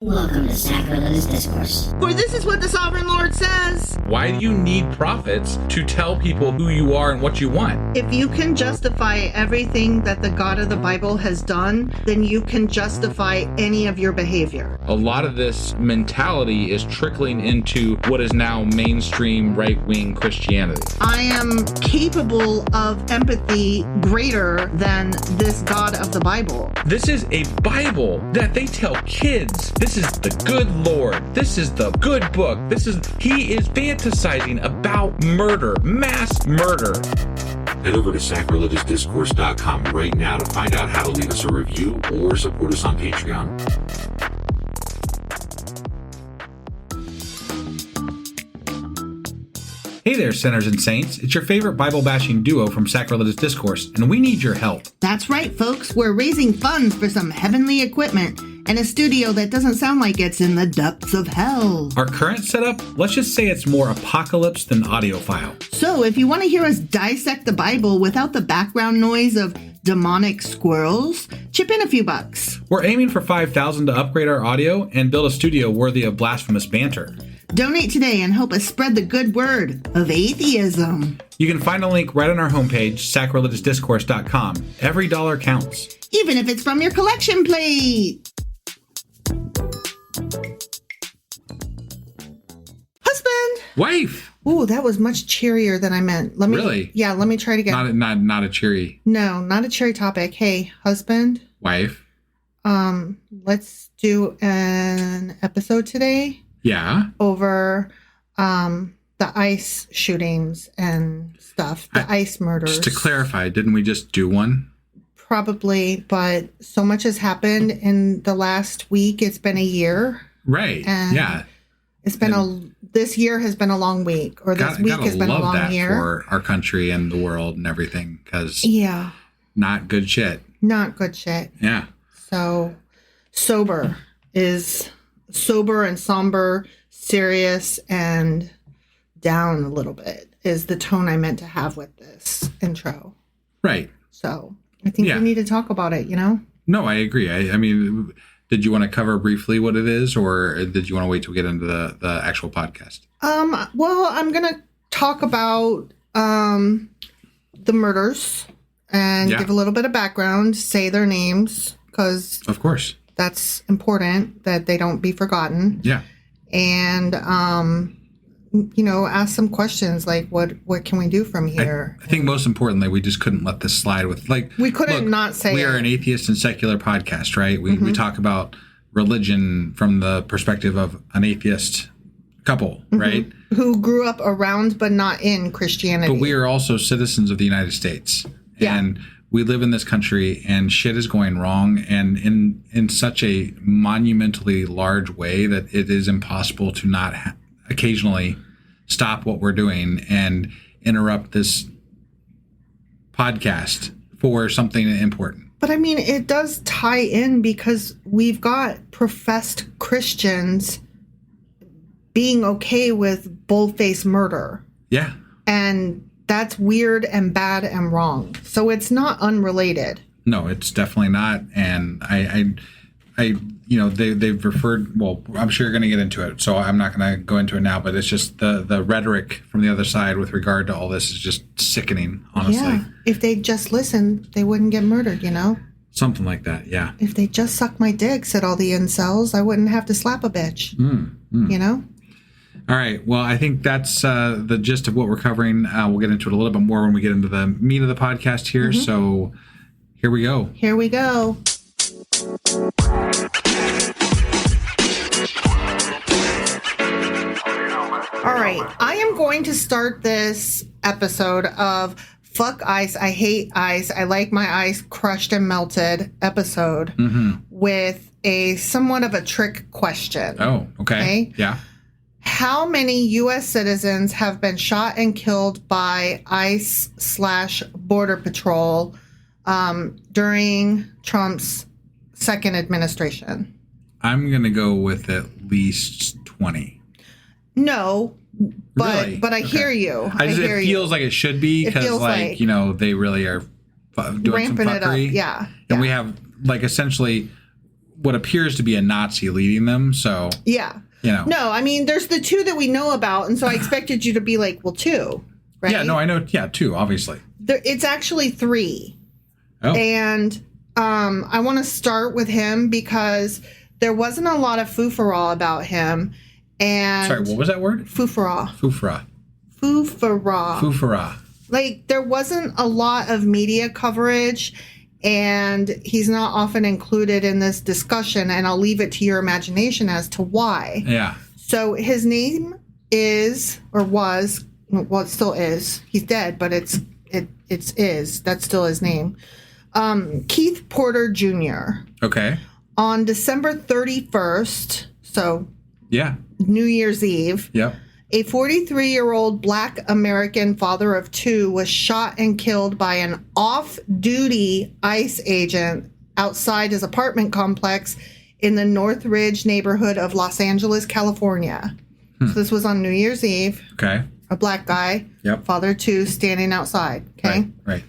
Welcome to Sacrilegious Discourse. For this is what the Sovereign Lord says. Why do you need prophets to tell people who you are and what you want? If you can justify everything that the God of the Bible has done, then you can justify any of your behavior. A lot of this mentality is trickling into what is now mainstream right-wing Christianity. I am capable of empathy greater than this God of the Bible. This is a Bible that they tell kids. This is the good Lord. This is the good book. He is fantasizing about murder, mass murder. Head over to sacrilegiousdiscourse.com right now to find out how to leave us a review or support us on Patreon. Hey there, sinners and saints. It's your favorite Bible-bashing duo from Sacrilegious Discourse, and we need your help. That's right, folks. We're raising funds for some heavenly equipment and a studio that doesn't sound like it's in the depths of hell. Our current setup, let's just say it's more apocalypse than audiophile. So if you want to hear us dissect the Bible without the background noise of demonic squirrels, chip in a few bucks. We're aiming for $5,000 to upgrade our audio and build a studio worthy of blasphemous banter. Donate today and help us spread the good word of atheism. You can find a link right on our homepage, sacrilegiousdiscourse.com. Every dollar counts. Even if it's from your collection plate. Husband! Wife! Ooh, that was much cheerier than I meant. Really? Yeah, let me try it again. Not a cheery. No, not a cheery topic. Hey, husband. Wife. Let's do an episode today. Yeah. Over the ICE shootings and stuff. The ICE murders. Just to clarify, didn't we just do one? Probably, but so much has happened in the last week. It's been a year. Right. And yeah. It's been this year has been a long week, or this week has been a long year. For our country and the world and everything, because not good shit. Not good shit. Yeah. So sober and somber, serious and down a little bit is the tone I meant to have with this intro. Right. So I think we need to talk about it, you know? No, I agree. I mean, did you want to cover briefly what it is, or did you want to wait till we get into the actual podcast? Well, I'm going to talk about the murders and give a little bit of background, say their names, because of course that's important that they don't be forgotten. Yeah. And, ask some questions like what can we do from here? I think most importantly, we just couldn't let this slide with we couldn't not say we are an atheist and secular podcast, right? We talk about religion from the perspective of an atheist couple, right? Who grew up around but not in Christianity. But we are also citizens of the United States. Yeah. And we live in this country and shit is going wrong and in such a monumentally large way that it is impossible to not occasionally stop what we're doing and interrupt this podcast for something important. But I mean, it does tie in because we've got professed Christians being okay with bold-faced murder. Yeah. And that's weird and bad and wrong. So it's not unrelated. No, it's definitely not. And they've referred, well, I'm sure you're going to get into it, so I'm not going to go into it now, but it's just the rhetoric from the other side with regard to all this is just sickening, honestly. Yeah. If they just listened, they wouldn't get murdered, you know? Something like that, yeah. If they just suck my dick, said all the incels, I wouldn't have to slap a bitch. You know? All right. Well, I think that's the gist of what we're covering. We'll get into it a little bit more when we get into the meat of the podcast here. So here we go. Here we go. All right. I am going to start this episode of Fuck Ice, I Hate Ice, I Like My Ice Crushed and Melted episode with a somewhat of a trick question. Oh, okay. Yeah. How many U.S. citizens have been shot and killed by ICE/Border Patrol during Trump's second administration? I'm going to go with at least 20. No, but really? I hear you. It feels like it should be because, they really are doing ramping some fuckery. it up. Yeah. And we have, essentially, what appears to be a Nazi leading them. So yeah. No, I mean, there's the 2 that we know about, and so I expected you to be like, well, 2, right? Yeah, no, I know. Yeah, 2, obviously. It's actually 3. Oh. And I want to start with him because there wasn't a lot of foo-for-all about him. And sorry, what was that word? Foo-for-all. Foo-for-all. Foo-for-all. Foo-for-all. Like, there wasn't a lot of media coverage, and he's not often included in this discussion, and I'll leave it to your imagination as to why. Yeah. So his name is, or was, well, it still is. He's dead, but it's that's still his name. Keith Porter Jr. Okay. On December 31st, so yeah, New Year's Eve. Yep. A 43-year-old Black American father of 2 was shot and killed by an off-duty ICE agent outside his apartment complex in the Northridge neighborhood of Los Angeles, California. So this was on New Year's Eve. Okay. A black guy, father of 2, standing outside. Okay. Right.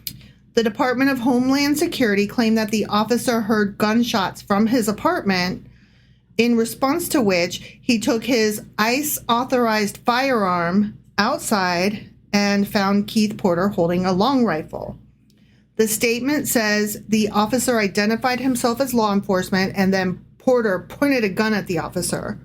The Department of Homeland Security claimed that the officer heard gunshots from his apartment, in response to which he took his ICE-authorized firearm outside and found Keith Porter holding a long rifle. The statement says the officer identified himself as law enforcement, and then Porter pointed a gun at the officer.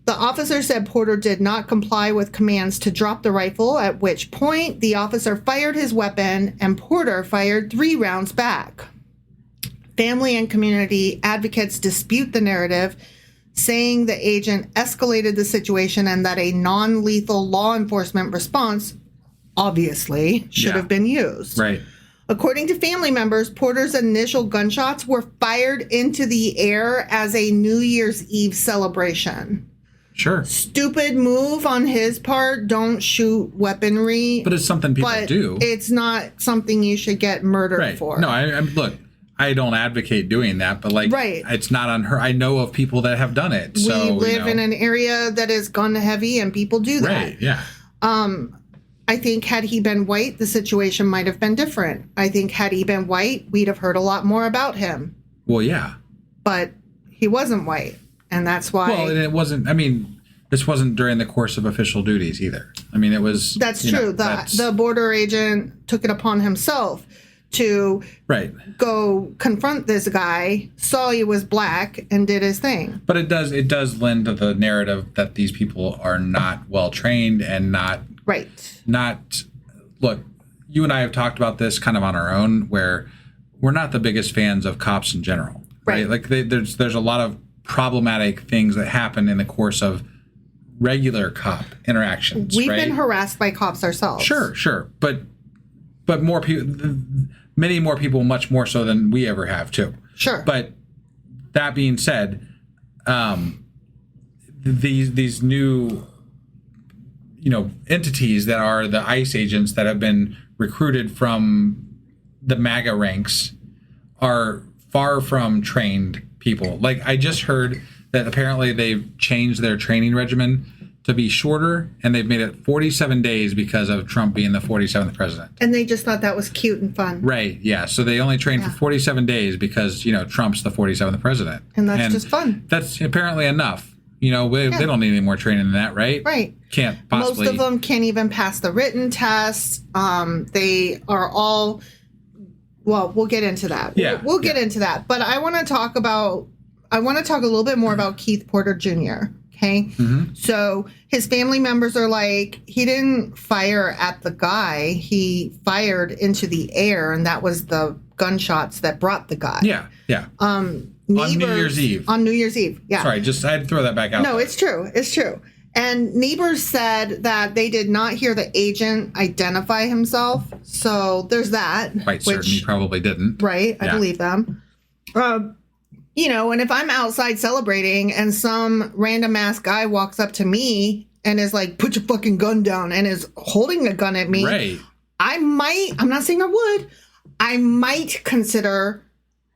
The officer said Porter did not comply with commands to drop the rifle, at which point the officer fired his weapon and Porter fired 3 rounds back. Family and community advocates dispute the narrative, saying the agent escalated the situation and that a non-lethal law enforcement response, obviously, should have been used. Right. According to family members, Porter's initial gunshots were fired into the air as a New Year's Eve celebration. Sure. Stupid move on his part. Don't shoot weaponry. But it's something people do. It's not something you should get murdered for. No, look, I don't advocate doing that, but it's not on her. I know of people that have done it. So we live in an area that is gun heavy, and people do that. Right. Yeah. I think had he been white, the situation might have been different. I think had he been white, we'd have heard a lot more about him. Well, yeah. But he wasn't white, and that's why. Well, and it wasn't. I mean, this wasn't during the course of official duties either. I mean, it was. That's true. The border agent took it upon himself to go confront this guy, saw he was black, and did his thing. But it does lend to the narrative that these people are not well trained and not look, you and I have talked about this kind of on our own, where we're not the biggest fans of cops in general, right? Like there's a lot of problematic things that happen in the course of regular cop interactions. We've been harassed by cops ourselves. Sure, but more people, many more people, much more so than we ever have too. Sure. But that being said, these new, entities that are the ICE agents that have been recruited from the MAGA ranks are far from trained people. Like, I just heard that apparently they've changed their training regimen to be shorter, and they've made it 47 days because of Trump being the 47th president. And they just thought that was cute and fun. Right, yeah. So they only trained for 47 days because, Trump's the 47th president. And that's just fun. That's apparently enough. They don't need any more training than that, right? Right. Can't possibly. Most of them can't even pass the written test. They are all, well, we'll get into that. Yeah. We'll get into that. But I want to talk a little bit more about Keith Porter Jr., okay? Mm-hmm. So his family members are like, he didn't fire at the guy. He fired into the air, and that was the gunshots that brought the guy. Yeah. On New Year's Eve. On New Year's Eve, yeah. Sorry, I had to throw that back out. No, it's true. It's true. And neighbors said that they did not hear the agent identify himself. So there's that. Quite certain he probably didn't. Right. I believe them. And if I'm outside celebrating and some random ass guy walks up to me and is like, put your fucking gun down, and is holding a gun at me. Right. I'm not saying I would. I might consider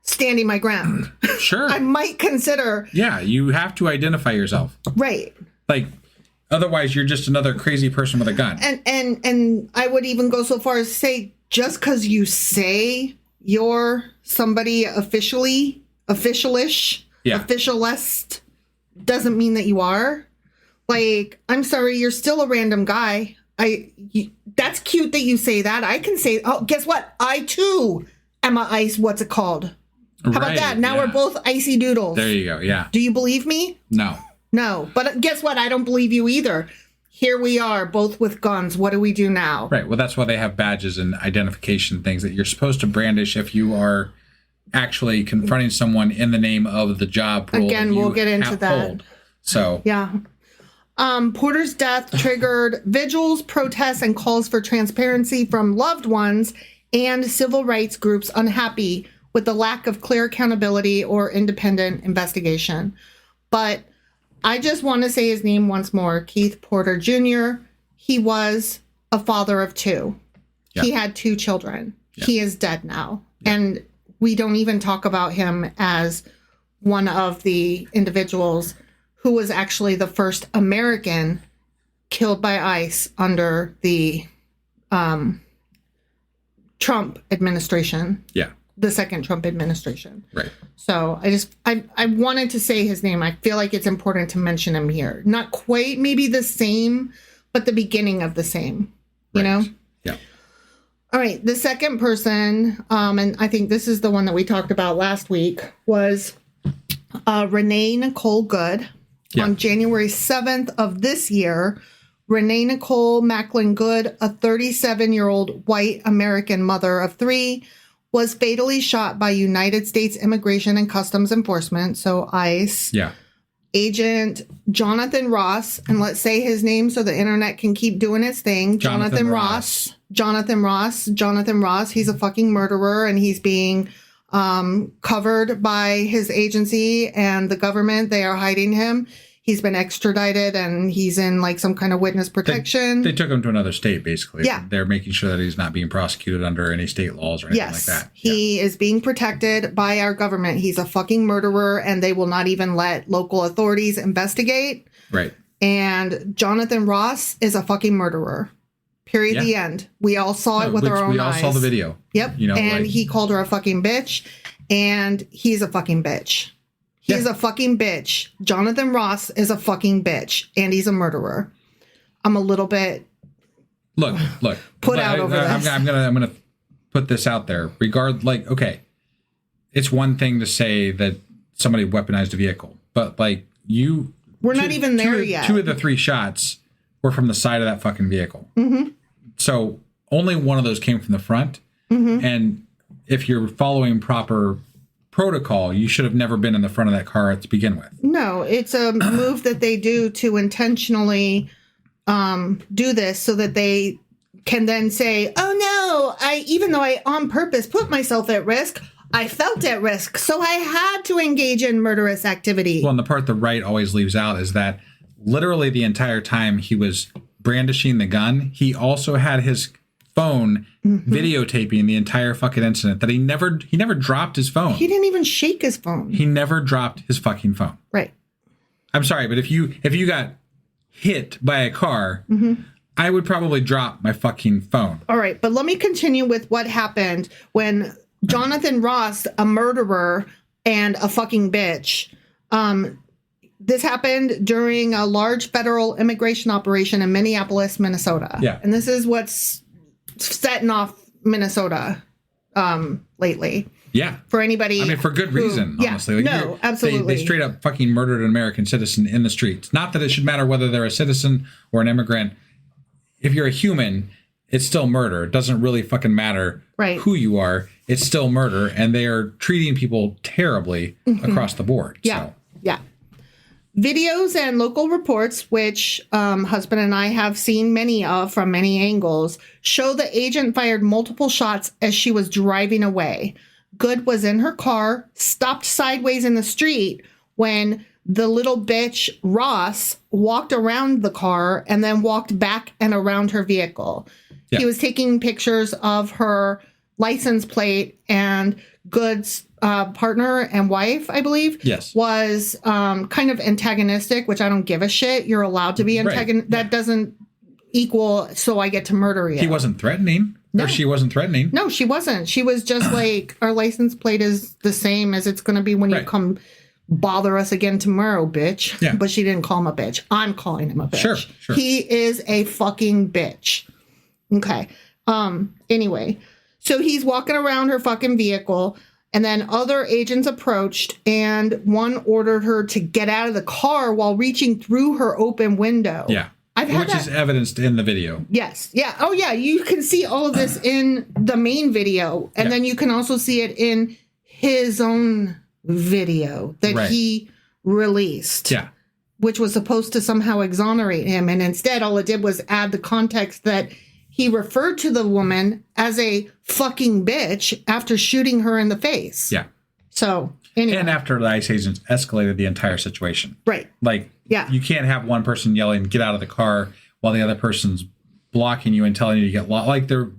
standing my ground. Sure. I might consider. Yeah, you have to identify yourself. Right. Like, otherwise you're just another crazy person with a gun. And I would even go so far as to say, just because you say you're somebody officialish, officialist doesn't mean that you are. Like, I'm sorry, you're still a random guy. That's cute that you say that. I can say, oh, guess what? I too am a ice. What's it called? How about that? Now we're both icy doodles. There you go. Yeah. Do you believe me? No. No. But guess what? I don't believe you either. Here we are, both with guns. What do we do now? Right. Well, that's why they have badges and identification things that you're supposed to brandish if you are actually confronting someone in the name of the job role. Again, we'll get into that. Hold. So. Yeah. Porter's death triggered vigils, protests, and calls for transparency from loved ones and civil rights groups unhappy with the lack of clear accountability or independent investigation. But I just want to say his name once more, Keith Porter Jr. He was a father of two. Yep. He had two children. Yep. He is dead now. Yep. And we don't even talk about him as one of the individuals who was actually the first American killed by ICE under the Trump administration. Yeah. The second Trump administration. Right. So I wanted to say his name. I feel like it's important to mention him here. Not quite maybe the same, but the beginning of the same, you know? Yeah. All right. The second person, and I think this is the one that we talked about last week, was Renee Nicole Good. Yeah. On January 7th of this year, Renee Nicole Macklin Good, a 37-year-old white American mother of three, was fatally shot by United States Immigration and Customs Enforcement, so ICE. Yeah. Agent Jonathan Ross, and let's say his name so the internet can keep doing its thing. Jonathan Ross. He's a fucking murderer, and he's being covered by his agency and the government. They are hiding him. He's been extradited and he's in like some kind of witness protection. They took him to another state, basically. Yeah. They're making sure that he's not being prosecuted under any state laws or anything like that. He is being protected by our government. He's a fucking murderer, and they will not even let local authorities investigate. Right. And Jonathan Ross is a fucking murderer. Period. Yeah. The end. We all saw it with our own eyes. We all saw the video. Yep. You know, and he called her a fucking bitch, and he's a fucking bitch. He's a fucking bitch. Jonathan Ross is a fucking bitch, and he's a murderer. I'm a little bit look put out over this. I'm gonna put this out there. Okay, it's one thing to say that somebody weaponized a vehicle, but like we're not even there yet. Two of the three shots were from the side of that fucking vehicle. Mm-hmm. So only one of those came from the front. Mm-hmm. And if you're following proper protocol, you should have never been in the front of that car to begin with. No, it's a move that they do to intentionally do this so that they can then say, oh no, even though I on purpose put myself at risk, I felt at risk, so I had to engage in murderous activity. Well, and the part the right always leaves out is that literally the entire time he was brandishing the gun, he also had his phone videotaping the entire fucking incident. That he never dropped his phone. He didn't even shake his phone. He never dropped his fucking phone. Right. I'm sorry, but if you got hit by a car, I would probably drop my fucking phone. All right, but let me continue with what happened when Jonathan Ross, a murderer and a fucking bitch, this happened during a large federal immigration operation in Minneapolis, Minnesota. Yeah. And this is what's setting off Minnesota lately. Yeah. For anybody. I mean, for good reason, honestly. Like, absolutely. They straight up fucking murdered an American citizen in the streets. Not that it should matter whether they're a citizen or an immigrant. If you're a human, it's still murder. It doesn't really fucking matter who you are. It's still murder. And they are treating people terribly across the board. Yeah. So. Yeah. Videos and local reports, which husband and I have seen many of from many angles, show the agent fired multiple shots as she was driving away. Good was in her car, stopped sideways in the street when the little bitch Ross walked around the car and then walked back and around her vehicle. Yeah. He was taking pictures of her license plate, and Good's partner and wife, I believe, was kind of antagonistic, which I don't give a shit. You're allowed to be antagonistic. That doesn't equal, so I get to murder you. He wasn't threatening. No. Or she wasn't threatening. No, she wasn't. She was just like, our license plate is the same as it's going to be when you come bother us again tomorrow, bitch. Yeah. But she didn't call him a bitch. I'm calling him a bitch. Sure. He is a fucking bitch. Okay. Anyway, so he's walking around her fucking vehicle, and then other agents approached, and one ordered her to get out of the car while reaching through her open window. Yeah. Which is evidenced in the video. Yes. Yeah. Oh, yeah. You can see all of this in the main video. And then you can also see it in his own video that he released. Yeah. Which was supposed to somehow exonerate him. And instead, all it did was add the context that he referred to the woman as a fucking bitch after shooting her in the face. Yeah. So, anyway. And after the ICE agents escalated the entire situation. Right. Like, you can't have one person yelling, get out of the car, while the other person's blocking you and telling you to get lost. Like, the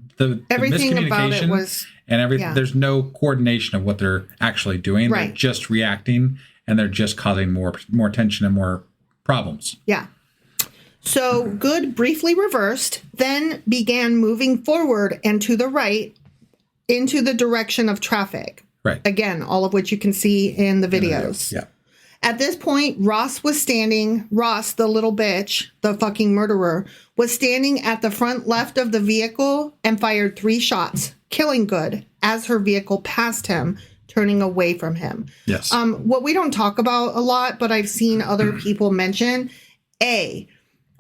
everything miscommunication about it was, and everything. There's no coordination of what they're actually doing. Right. They're just reacting, and they're just causing more tension and more problems. Yeah. So Good briefly reversed, then began moving forward and to the right into the direction of traffic. Right. Again, all of which you can see in the videos. Yeah. At this point, Ross, the little bitch, the fucking murderer, was standing at the front left of the vehicle and fired 3 shots, killing Good as her vehicle passed him, turning away from him. Yes. What we don't talk about a lot, but I've seen other people mention,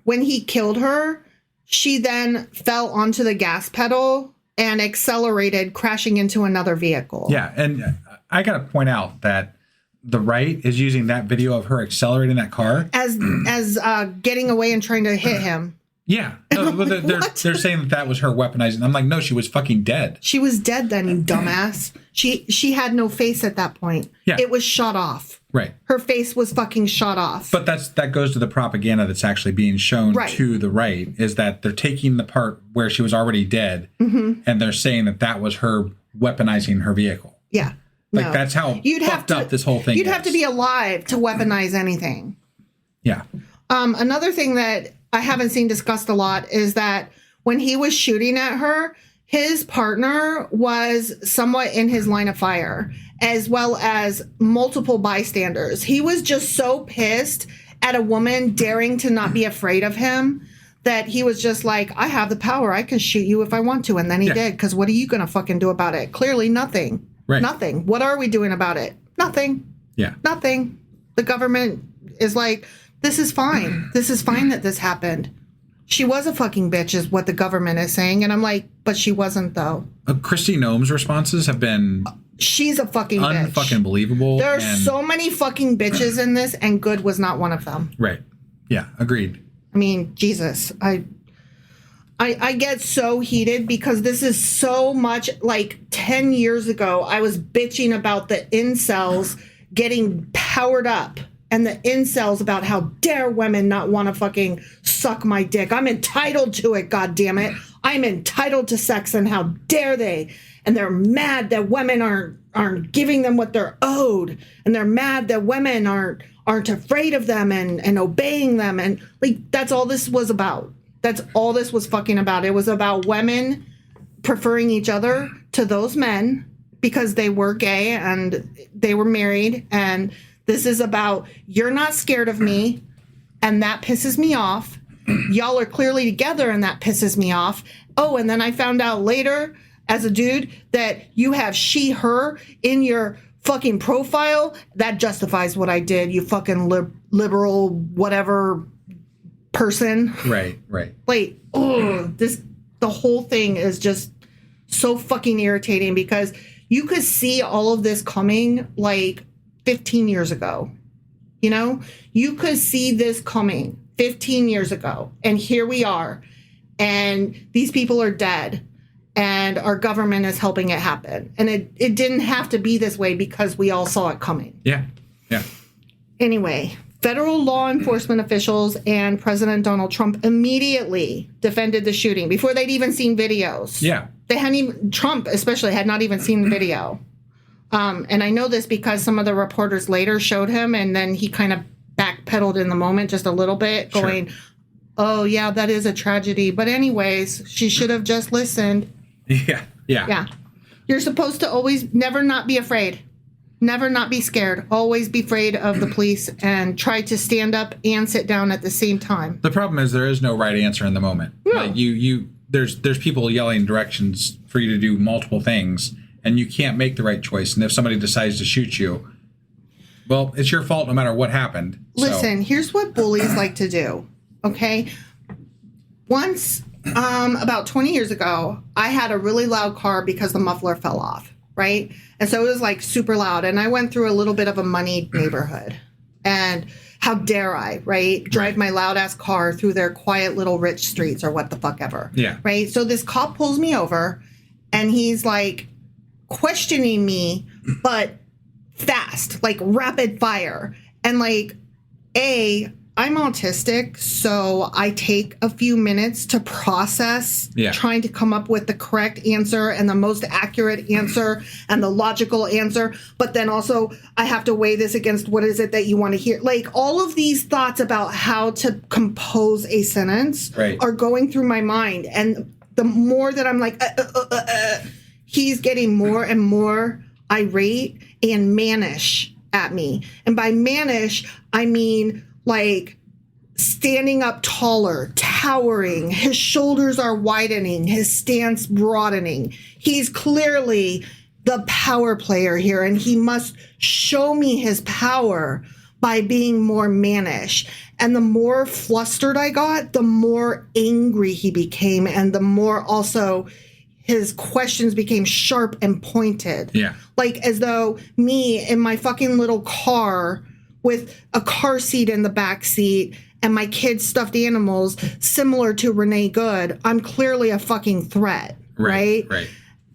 when he killed her, she then fell onto the gas pedal and accelerated, crashing into another vehicle. Yeah, and I got to point out that the right is using that video of her accelerating that car as getting away and trying to hit him. Yeah, no, but they're saying that was her weaponizing. I'm like, no, she was fucking dead. She was dead then, you dumbass. She had no face at that point. Yeah. It was shot off. Right. Her face was fucking shot off. But that goes to the propaganda that's actually being shown to the right, is that they're taking the part where she was already dead, and they're saying that was her weaponizing her vehicle. Yeah. Like, that's how fucked up this whole thing is. You'd have to be alive to weaponize anything. Yeah. Another thing that I haven't seen discussed a lot is that when he was shooting at her, his partner was somewhat in his line of fire, as well as multiple bystanders. He was just so pissed at a woman daring to not be afraid of him that he was just like, I have the power. I can shoot you if I want to. And then he did, because what are you going to fucking do about it? Clearly nothing. Right. Nothing. What are we doing about it? Nothing. Yeah. Nothing. The government is like, this is fine. This is fine that this happened. She was a fucking bitch is what the government is saying. And I'm like, but she wasn't, though. Kristi Noem's responses have been... She's a fucking bitch. Unfucking believable. There are so many fucking bitches in this, and Good was not one of them. Right. Yeah, agreed. I mean, Jesus. I get so heated because this is so much like 10 years ago. I was bitching about the incels getting powered up, and the incels about how dare women not want to fucking suck my dick. I'm entitled to it, goddammit. I'm entitled to sex, and how dare they? And they're mad that women aren't giving them what they're owed, and they're mad that women aren't afraid of them and obeying them, and like that's all this was about. That's all this was fucking about. It was about women preferring each other to those men because they were gay and they were married. And this is about, you're not scared of me, and that pisses me off. Y'all are clearly together, and that pisses me off. Oh, and then I found out later as a dude that you have she, her in your fucking profile. That justifies what I did, you fucking liberal whatever person. Right. Like, the whole thing is just so fucking irritating because you could see all of this coming like 15 years ago. You know, you could see this coming 15 years ago, and here we are, and these people are dead, and our government is helping it happen. And it didn't have to be this way because we all saw it coming. Yeah. Anyway, federal law enforcement officials and President Donald Trump immediately defended the shooting before they'd even seen videos. Yeah. Trump especially had not even seen the video. And I know this because some of the reporters later showed him, and then he kind of backpedaled in the moment just a little bit, going, oh, yeah, that is a tragedy. But anyways, she should have just listened. Yeah. You're supposed to always never not be afraid. Never not be scared. Always be afraid of the police and try to stand up and sit down at the same time. The problem is there is no right answer in the moment. No. Like there's people yelling directions for you to do multiple things, and you can't make the right choice. And if somebody decides to shoot you, well, it's your fault no matter what happened. Listen, here's what bullies like to do, okay? Once, about 20 years ago, I had a really loud car because the muffler fell off, right? And so it was like super loud. And I went through a little bit of a moneyed neighborhood. And how dare I, right? Drive my loud ass car through their quiet little rich streets or what the fuck ever. Yeah. Right? So this cop pulls me over and he's like questioning me, but fast, like rapid fire. And like, I'm autistic, so I take a few minutes to process trying to come up with the correct answer and the most accurate answer and the logical answer. But then also I have to weigh this against what is it that you want to hear. Like all of these thoughts about how to compose a sentence are going through my mind. And the more that I'm like, he's getting more and more irate and mannish at me. And by mannish, I mean like standing up taller, towering. His shoulders are widening, his stance broadening. He's clearly the power player here, and he must show me his power by being more mannish. And the more flustered I got, the more angry he became, and the more also his questions became sharp and pointed. Yeah. Like as though me in my fucking little car with a car seat in the back seat and my kids' stuffed animals, similar to Renee Good, I'm clearly a fucking threat, right? Right.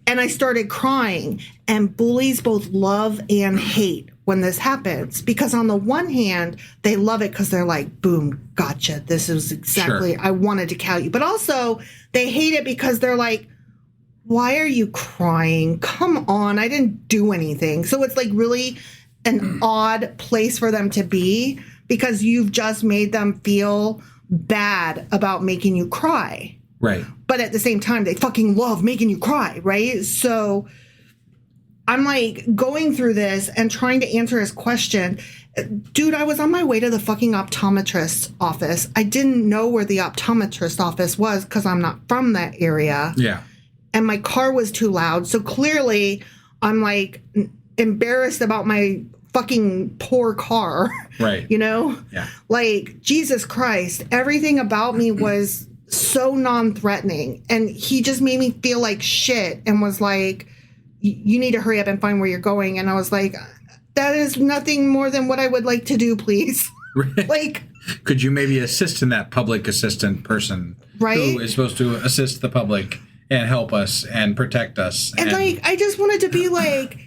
And I started crying. And bullies both love and hate when this happens. Because on the one hand, they love it because they're like, boom, gotcha. This is exactly, I wanted to cow you. But also, they hate it because they're like, why are you crying? Come on, I didn't do anything. So it's like really an odd place for them to be because you've just made them feel bad about making you cry. Right. But at the same time, they fucking love making you cry, right? So I'm like going through this and trying to answer his question. Dude, I was on my way to the fucking optometrist's office. I didn't know where the optometrist office was because I'm not from that area. Yeah. And my car was too loud. So clearly I'm like embarrassed about my fucking poor car. Right. You know? Yeah. Like, Jesus Christ, everything about me was so non-threatening. And he just made me feel like shit and was like, you need to hurry up and find where you're going. And I was like, that is nothing more than what I would like to do, please. Right. Like, could you maybe assist in that public assistant person who is supposed to assist the public and help us and protect us? And like, I just wanted to be like,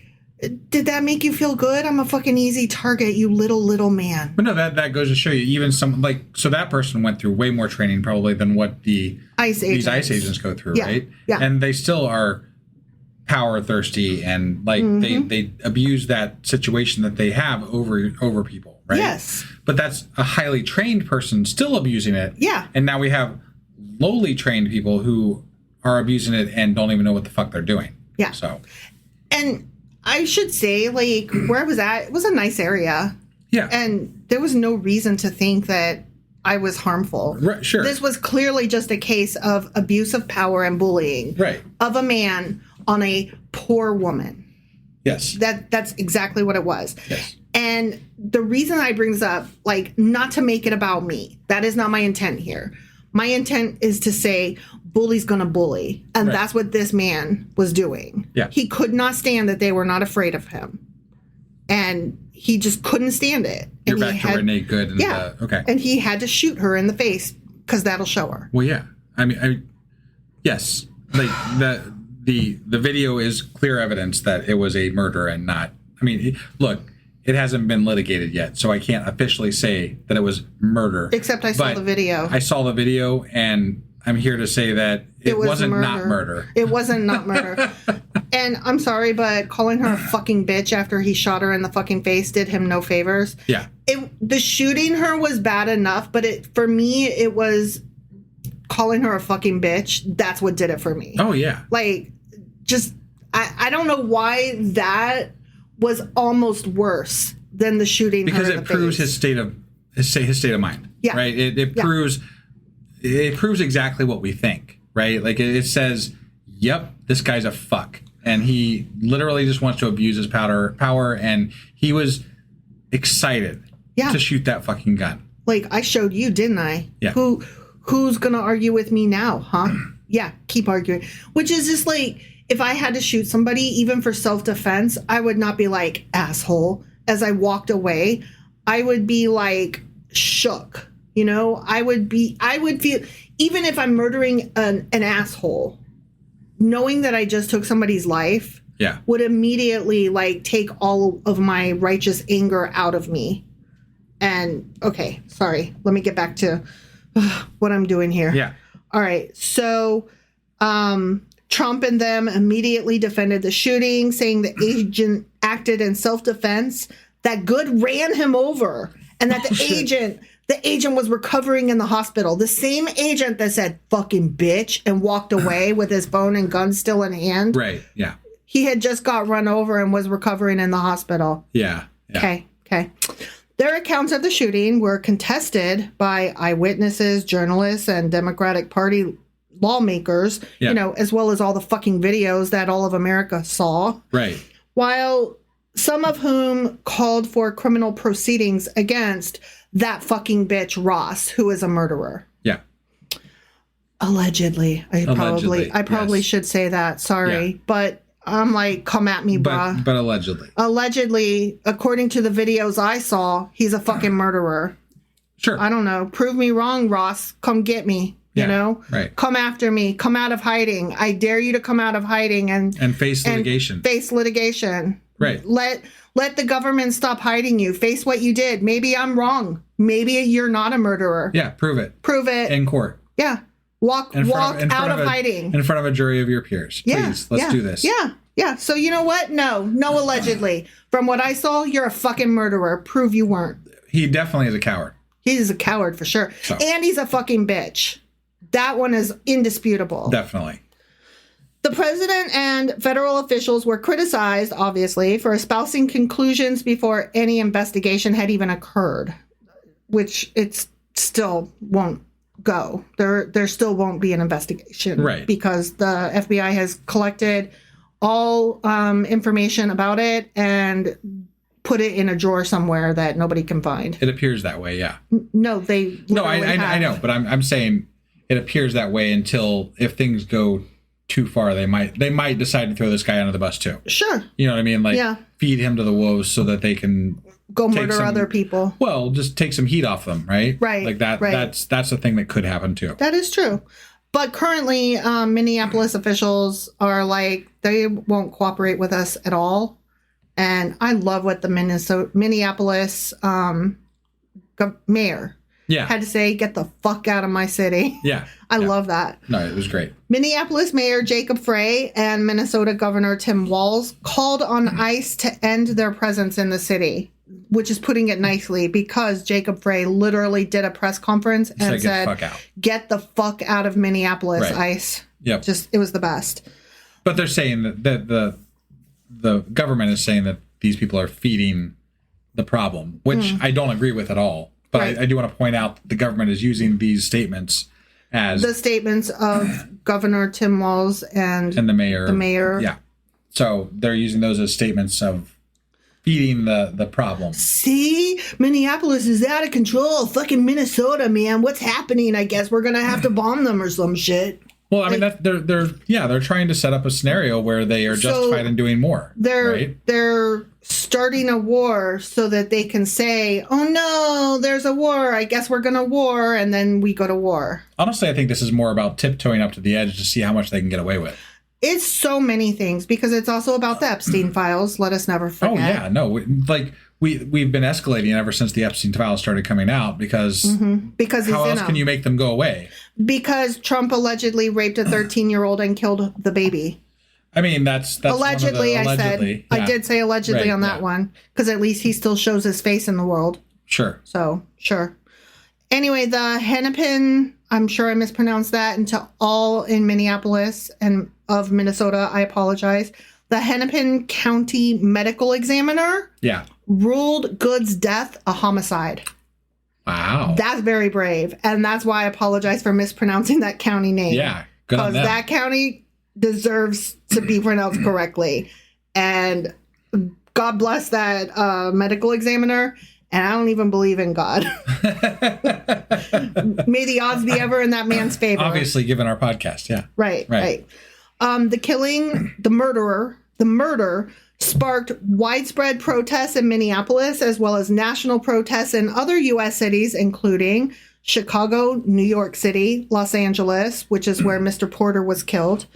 did that make you feel good? I'm a fucking easy target, you little man. But no, that goes to show you, even some, like, so that person went through way more training probably than what these ICE agents go through, right? Yeah. And they still are power thirsty and like they abuse that situation that they have over people, right? Yes. But that's a highly trained person still abusing it. Yeah. And now we have lowly trained people who are abusing it and don't even know what the fuck they're doing. Yeah. So. And I should say, like, where I was at, it was a nice area. Yeah. And there was no reason to think that I was harmful. Right, sure. This was clearly just a case of abuse of power and bullying. Right. Of a man on a poor woman. Yes. That's exactly what it was. Yes. And the reason I bring this up, like, not to make it about me. That is not my intent here. My intent is to say bully's gonna bully. And that's what this man was doing. Yeah. He could not stand that they were not afraid of him. And he just couldn't stand it. You're and back to Renee Good. And, okay. And he had to shoot her in the face because that'll show her. Well, yeah. I mean, yes. Like the video is clear evidence that it was a murder and not. I mean, look, it hasn't been litigated yet, so I can't officially say that it was murder. Except I saw the video. I saw the video, and I'm here to say that it wasn't not murder. It wasn't not murder. And I'm sorry, but calling her a fucking bitch after he shot her in the fucking face did him no favors. Yeah. The shooting her was bad enough, but for me, it was calling her a fucking bitch. That's what did it for me. Oh, yeah. Like, just, I don't know why that was almost worse than the shooting because her in it the proves face. his state of mind. Yeah. Right. It proves exactly what we think. Right. Like it says, yep, this guy's a fuck, and he literally just wants to abuse his power, and he was excited to shoot that fucking gun. Like I showed you, didn't I? Yeah. Who's gonna argue with me now, huh? Yeah, keep arguing. Which is just like, if I had to shoot somebody, even for self-defense, I would not be like, asshole. As I walked away, I would be like shook. You know, I would feel, even if I'm murdering an asshole, knowing that I just took somebody's life would immediately like take all of my righteous anger out of me. And okay, sorry. Let me get back to what I'm doing here. Yeah. All right. So Trump and them immediately defended the shooting, saying the agent acted in self-defense, that Good ran him over, and that the agent was recovering in the hospital. The same agent that said fucking bitch and walked away with his phone and gun still in hand. Right. Yeah. He had just got run over and was recovering in the hospital. Yeah. Okay. Their accounts of the shooting were contested by eyewitnesses, journalists, and Democratic Party lawmakers, you know, as well as all the fucking videos that all of America saw. Right. While some of whom called for criminal proceedings against that fucking bitch Ross, who is a murderer. Yeah. Allegedly. I probably should say that. Sorry. Yeah. But I'm like, come at me, bruh. But allegedly. Allegedly, according to the videos I saw, he's a fucking murderer. Sure. I don't know. Prove me wrong, Ross. Come get me. You know? Right. Come after me. Come out of hiding. I dare you to come out of hiding and face litigation. Face litigation. Right. Let the government stop hiding you. Face what you did. Maybe I'm wrong. Maybe you're not a murderer. Yeah, prove it. Prove it. In court. Yeah. Walk out of hiding. In front of a jury of your peers. Please, let's do this. Yeah. So you know what? No, allegedly. From what I saw, you're a fucking murderer. Prove you weren't. He definitely is a coward. He's a coward for sure. So. And he's a fucking bitch. That one is indisputable. Definitely. The president and federal officials were criticized, obviously, for espousing conclusions before any investigation had even occurred, which it still won't go. There still won't be an investigation. Right. Because the FBI has collected all information about it and put it in a drawer somewhere that nobody can find. It appears that way, yeah. No, they I know, but I'm saying it appears that way until, if things go too far, they might decide to throw this guy under the bus too. Sure. You know what I mean? Like, feed him to the wolves so that they can go murder other people. Well, just take some heat off them, right? Right. Like that. Right. That's the thing that could happen too. That is true. But currently, Minneapolis officials are like, they won't cooperate with us at all. And I love what the Minneapolis mayor had to say, get the fuck out of my city. Yeah. I love that. No, it was great. Minneapolis Mayor Jacob Frey and Minnesota Governor Tim Walz called on ICE to end their presence in the city, which is putting it nicely, because Jacob Frey literally did a press conference and said, get the fuck out of Minneapolis, ICE. Yep. It was the best. But they're saying that the government is saying that these people are feeding the problem, which I don't agree with at all. But I do want to point out that the government is using these statements as the statements of Governor Tim Walz and the mayor. The mayor. Yeah. So they're using those as statements of feeding the problem. See, Minneapolis is out of control. Fucking Minnesota, man. What's happening? I guess we're gonna have to bomb them or some shit. Well, I mean, they're trying to set up a scenario where they are justified in doing more. They're starting a war so that they can say, "Oh no, there's a war. I guess we're gonna war," and then we go to war. Honestly, I think this is more about tiptoeing up to the edge to see how much they can get away with. It's so many things, because it's also about the Epstein files. Let us never forget. Oh yeah, no, we've been escalating ever since the Epstein files started coming out, because how else can you make them go away? Because Trump allegedly raped a 13-year-old and killed the baby. I mean, that's allegedly. Allegedly. I did say allegedly on that one, because at least he still shows his face in the world. Sure. So sure. Anyway, the Hennepin, I'm sure I mispronounced that, and to all in Minneapolis and of Minnesota, I apologize. The Hennepin County Medical Examiner ruled Good's death a homicide. Wow. That's very brave. And that's why I apologize for mispronouncing that county name. Yeah. Because that county deserves to be pronounced correctly. And God bless that medical examiner. And I don't even believe in God. May the odds be ever in that man's favor. Obviously, given our podcast, yeah. Right. The murder sparked widespread protests in Minneapolis, as well as national protests in other U.S. cities, including Chicago, New York City, Los Angeles, which is where Mr. Porter was killed,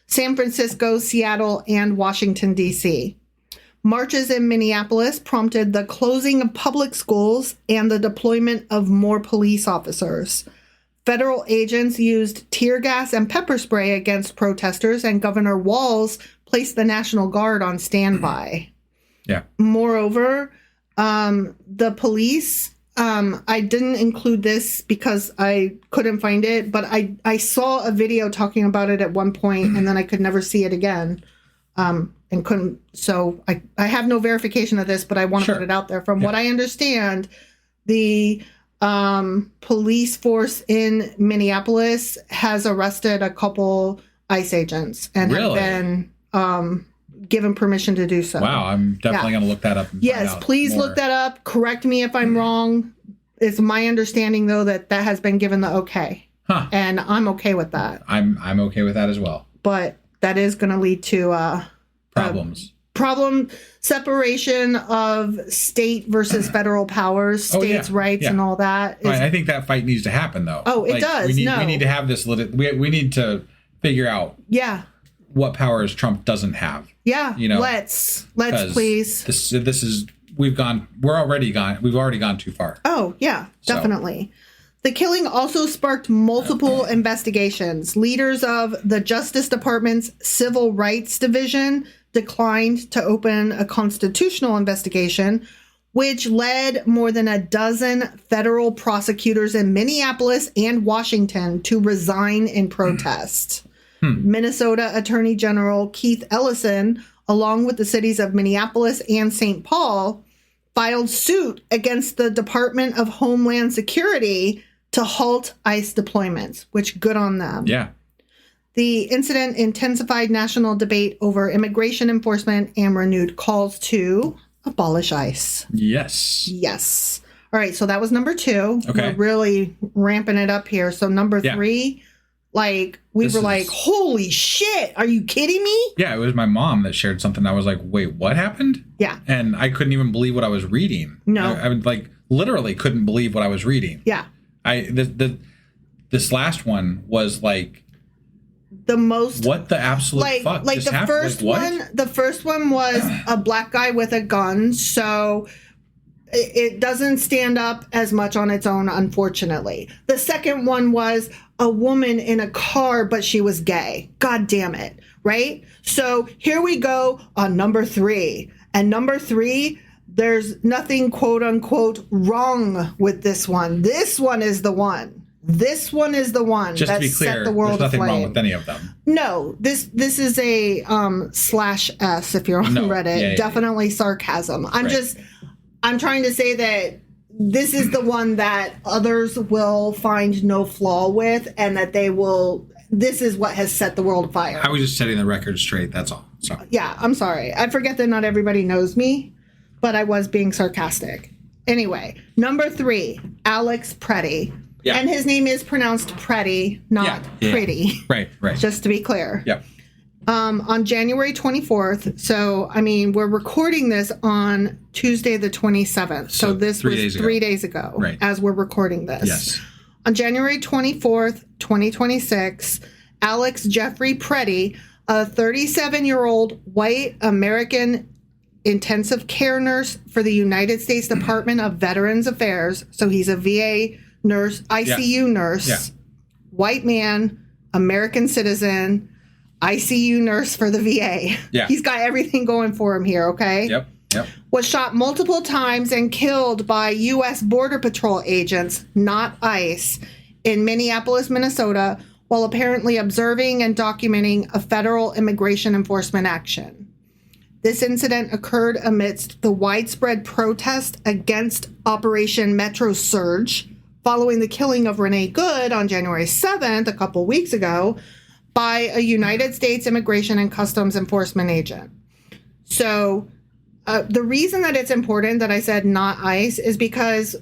San Francisco, Seattle, and Washington, D.C. Marches in Minneapolis prompted the closing of public schools and the deployment of more police officers. Federal agents used tear gas and pepper spray against protesters, and Governor Walz placed the National Guard on standby. Yeah. Moreover, the police, I didn't include this because I couldn't find it, but I saw a video talking about it at one point, and then I could never see it again. And couldn't, so I have no verification of this, but I want to put it out there. From what I understand, the police force in Minneapolis has arrested a couple ICE agents and have been given permission to do so. Wow, I'm definitely going to look that up. Yes, please look that up. Correct me if I'm wrong. It's my understanding, though, that has been given the okay. And I'm okay with that. I'm okay with that as well. But that is going to lead to problem separation of state versus federal powers, states' rights, and all that. I think that fight needs to happen, though. Oh, it does. We need to have this. We need to figure out. What powers Trump doesn't have. Yeah. Let's please. This is we've already gone too far. Oh yeah, definitely. The killing also sparked multiple investigations. Leaders of the Justice Department's Civil Rights Division declined to open a constitutional investigation, which led more than a dozen federal prosecutors in Minneapolis and Washington to resign in protest. Minnesota Attorney General Keith Ellison, along with the cities of Minneapolis and St. Paul, filed suit against the Department of Homeland Security to halt ICE deployments, which good on them. Yeah. The incident intensified national debate over immigration enforcement and renewed calls to abolish ICE. Yes. All right, so that was number 2. Okay. We're really ramping it up here. So number 3, holy shit, are you kidding me? Yeah, it was my mom that shared something. I was like, wait, what happened? Yeah. And I couldn't even believe what I was reading. No. I literally couldn't believe what I was reading. Yeah. This last one was like the most, what the absolute fuck like just the happened? the first one was a black guy with a gun, so it doesn't stand up as much on its own, unfortunately. The second one was a woman in a car, but she was gay. God damn it, right? So here we go on number 3. And number 3, there's nothing quote unquote wrong with this one. This one is the one. This one is the one just that to be clear, set the world there's nothing aflame. wrong with any of them. No, this is a /S if you're on Reddit. Yeah, Definitely sarcasm. I'm trying to say that this is the one that others will find no flaw with, and that this is what has set the world afire. I was just setting the record straight, that's all. So yeah, I'm sorry. I forget that not everybody knows me, but I was being sarcastic. Anyway, number 3, Alex Preddy. Yeah. And his name is pronounced Preddy, not pretty. Right. Just to be clear. Yep. On January 24th, so, I mean, we're recording this on Tuesday the 27th. So this was 3 days ago as we're recording this. Yes. On January 24th, 2026, Alex Jeffrey Preddy, a 37-year-old white American intensive care nurse for the United States Department of Veterans Affairs. So he's a VA nurse, ICU nurse, white man, American citizen, ICU nurse for the VA. Yeah. He's got everything going for him here, okay? Yep. Was shot multiple times and killed by U.S. Border Patrol agents, not ICE, in Minneapolis, Minnesota, while apparently observing and documenting a federal immigration enforcement action. This incident occurred amidst the widespread protest against Operation Metro Surge following the killing of Renee Good on January 7th, a couple weeks ago, by a United States Immigration and Customs Enforcement agent. So the reason that it's important that I said not ICE is because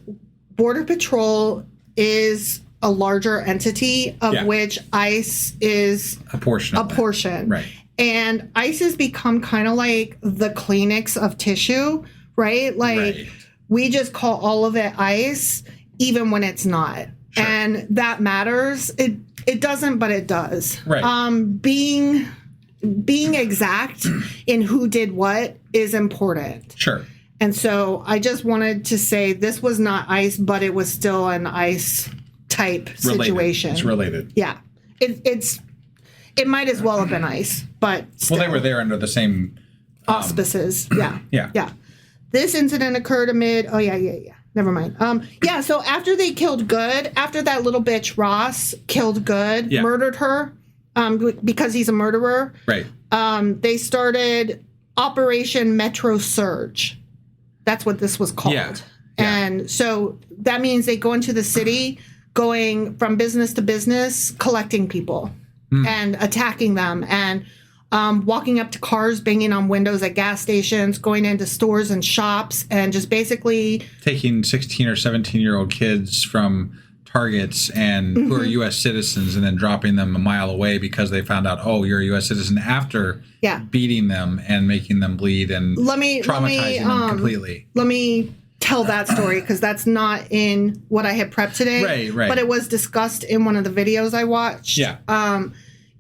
Border Patrol is a larger entity of which ICE is a portion. Right. And ICE has become kind of like the Kleenex of tissue, right? Like we just call all of it ICE, even when it's not. Sure. And that matters. It doesn't, but it does. Right. Being exact in who did what is important. Sure. And so I just wanted to say this was not ICE, but it was still an ICE type situation. It's related. Yeah. It might as well have been ICE, but still. Well, they were there under the same auspices. Yeah. Yeah. This incident occurred amid. Oh, yeah. Never mind. So after they killed Good, after that little bitch Ross killed Good, murdered her because he's a murderer. Right. They started Operation Metro Surge. That's what this was called. Yeah. And so that means they go into the city, going from business to business, collecting people and attacking them and walking up to cars, banging on windows at gas stations, going into stores and shops, and just basically taking 16 or 17-year-old kids from Targets and who are U.S. citizens and then dropping them a mile away because they found out, oh, you're a U.S. citizen after beating them and making them bleed and traumatizing them completely. Let me tell that story because that's not in what I had prepped today. Right. But it was discussed in one of the videos I watched. Yeah.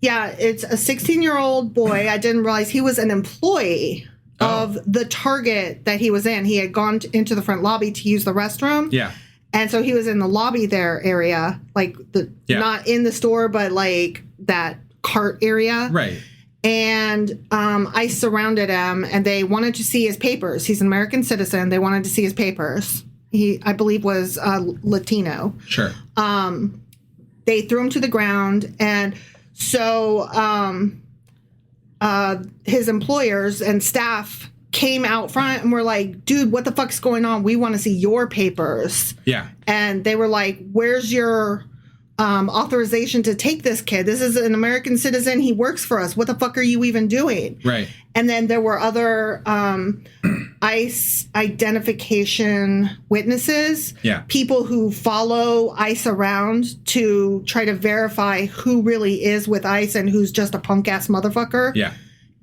It's a 16-year-old boy. I didn't realize he was an employee of the Target that he was in. He had gone into the front lobby to use the restroom. Yeah. And so he was in the lobby there area, like not in the store, but like that cart area. Right. And I surrounded him, and they wanted to see his papers. He's an American citizen. They wanted to see his papers. He, I believe, was Latino. Sure. They threw him to the ground, and so his employers and staff came out front and were like, dude, what the fuck's going on? We want to see your papers. Yeah. And they were like, where's your authorization to take this kid? This is an American citizen. He works for us. What the fuck are you even doing? Right. And then there were other ICE identification witnesses. Yeah. People who follow ICE around to try to verify who really is with ICE and who's just a punk ass motherfucker. Yeah.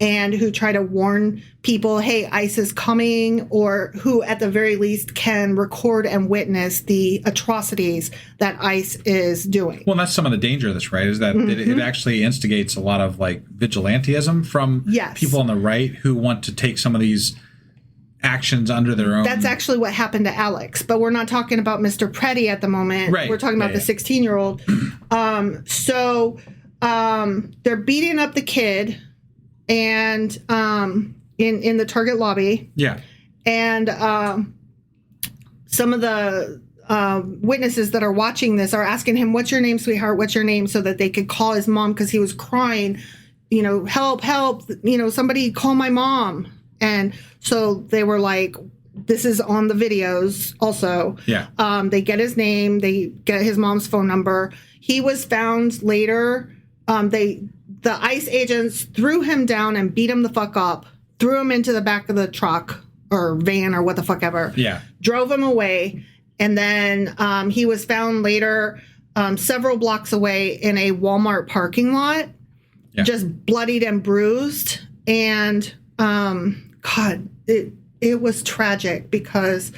And who try to warn people, hey, ICE is coming, or who at the very least can record and witness the atrocities that ICE is doing. Well, that's some of the danger of this, right? Is that it actually instigates a lot of like vigilantism from people on the right who want to take some of these actions under their own. That's actually what happened to Alex, but we're not talking about Mr. Preddy at the moment. Right. We're talking about the 16-year-old. So they're beating up the kid. And in the Target lobby. Yeah. And some of the witnesses that are watching this are asking him, what's your name, sweetheart? What's your name? So that they could call his mom because he was crying, help, somebody call my mom. And so they were like, this is on the videos also. Yeah. They get his name. They get his mom's phone number. He was found later. The ICE agents threw him down and beat him the fuck up, threw him into the back of the truck or van or what the fuck ever. Yeah. Drove him away. And then he was found later several blocks away in a Walmart parking lot, just bloodied and bruised. And God, it was tragic because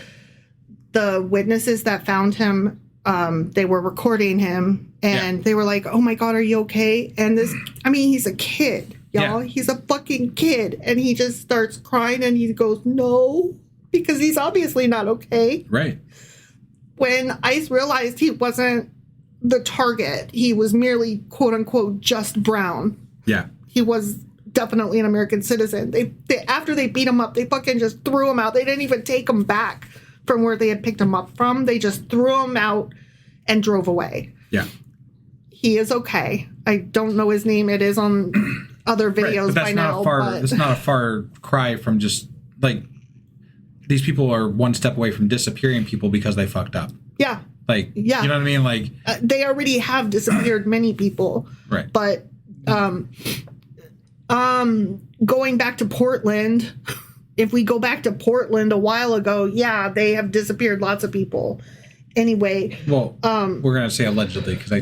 the witnesses that found him, they were recording him. And they were like, oh, my God, are you okay? And he's a kid, y'all. Yeah. He's a fucking kid. And he just starts crying and he goes, no, because he's obviously not okay. Right. When ICE realized he wasn't the target, he was merely, quote unquote, just brown. Yeah. He was definitely an American citizen. They after they beat him up, they fucking just threw him out. They didn't even take him back from where they had picked him up from. They just threw him out and drove away. Yeah. He is okay. I don't know his name. It is on other videos by now. It's not a far cry from just like these people are one step away from disappearing people because they fucked up. Yeah. Like, yeah. You know what I mean? Like, they already have disappeared many people. Right. But going back to Portland, if we go back to Portland a while ago, yeah, they have disappeared lots of people. Anyway. Well, we're going to say allegedly because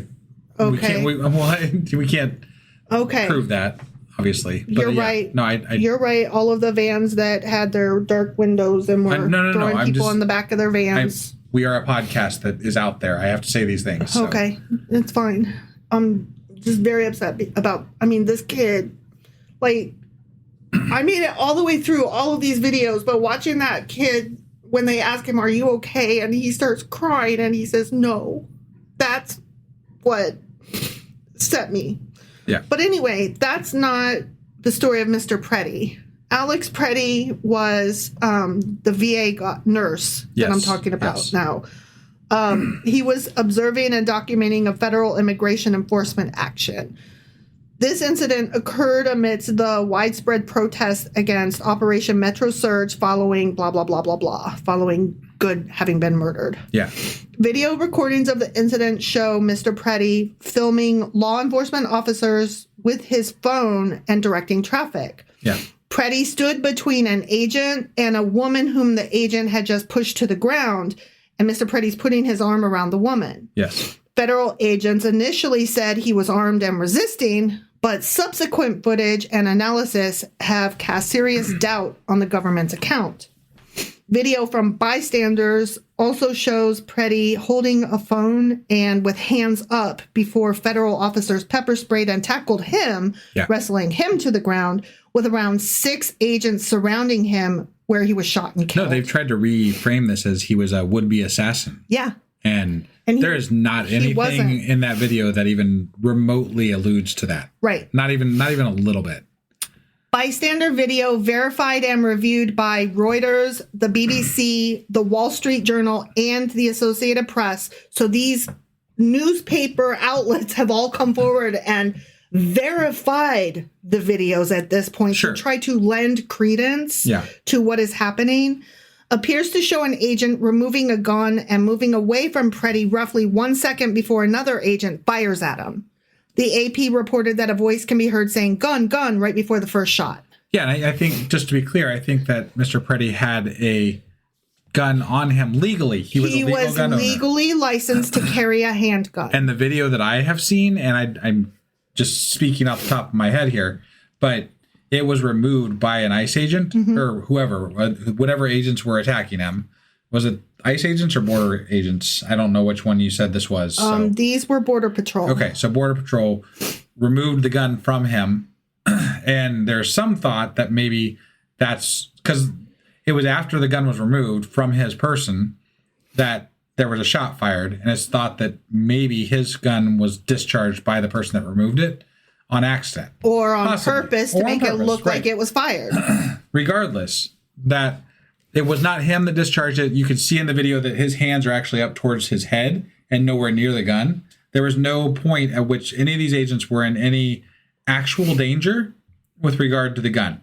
okay. we can't prove that. Obviously. But you're right. No, you're right. All of the vans that had their dark windows and were throwing people in the back of their vans. We are a podcast that is out there. I have to say these things. So. Okay. It's fine. I'm just very upset about, this kid, like, I made it all the way through all of these videos, but watching that kid, when they ask him, are you okay? And he starts crying and he says, no. That's what set me. Yeah. But anyway, that's not the story of Mr. Preddy. Alex Preddy was the VA nurse that I'm talking about now. He was observing and documenting a federal immigration enforcement action. This incident occurred amidst the widespread protests against Operation Metro Surge following blah, blah, blah, blah, blah, following Good having been murdered. Yeah. Video recordings of the incident show Mr. Preddy filming law enforcement officers with his phone and directing traffic. Yeah. Preddy stood between an agent and a woman whom the agent had just pushed to the ground, and Mr. Preddy's putting his arm around the woman. Yes. Federal agents initially said he was armed and resisting, but subsequent footage and analysis have cast serious doubt on the government's account. Video from bystanders also shows Preddy holding a phone and with hands up before federal officers pepper sprayed and tackled him, wrestling him to the ground, with around 6 agents surrounding him where he was shot and killed. No, they've tried to reframe this as he was a would-be assassin. Yeah. And there is not anything in that video that even remotely alludes to that. Right. Not even a little bit. Bystander video verified and reviewed by Reuters, the BBC, the Wall Street Journal, and the Associated Press. So these newspaper outlets have all come forward and verified the videos at this point to try to lend credence to what is happening. Appears to show an agent removing a gun and moving away from Preddy roughly 1 second before another agent fires at him. The AP reported that a voice can be heard saying, gun, gun, right before the first shot. Yeah, and I think, just to be clear, I think that Mr. Preddy had a gun on him legally. He was legally licensed to carry a handgun. And the video that I have seen, and I'm just speaking off the top of my head here, but it was removed by an ICE agent or whoever, whatever agents were attacking him. Was it ICE agents or border agents? I don't know which one you said this was. These were Border Patrol. Okay, so Border Patrol removed the gun from him. And there's some thought that maybe that's because it was after the gun was removed from his person that there was a shot fired. And it's thought that maybe his gun was discharged by the person that removed it on accident. Or on purpose to make it look like it was fired. Regardless, that it was not him that discharged it. You could see in the video that his hands are actually up towards his head and nowhere near the gun. There was no point at which any of these agents were in any actual danger with regard to the gun.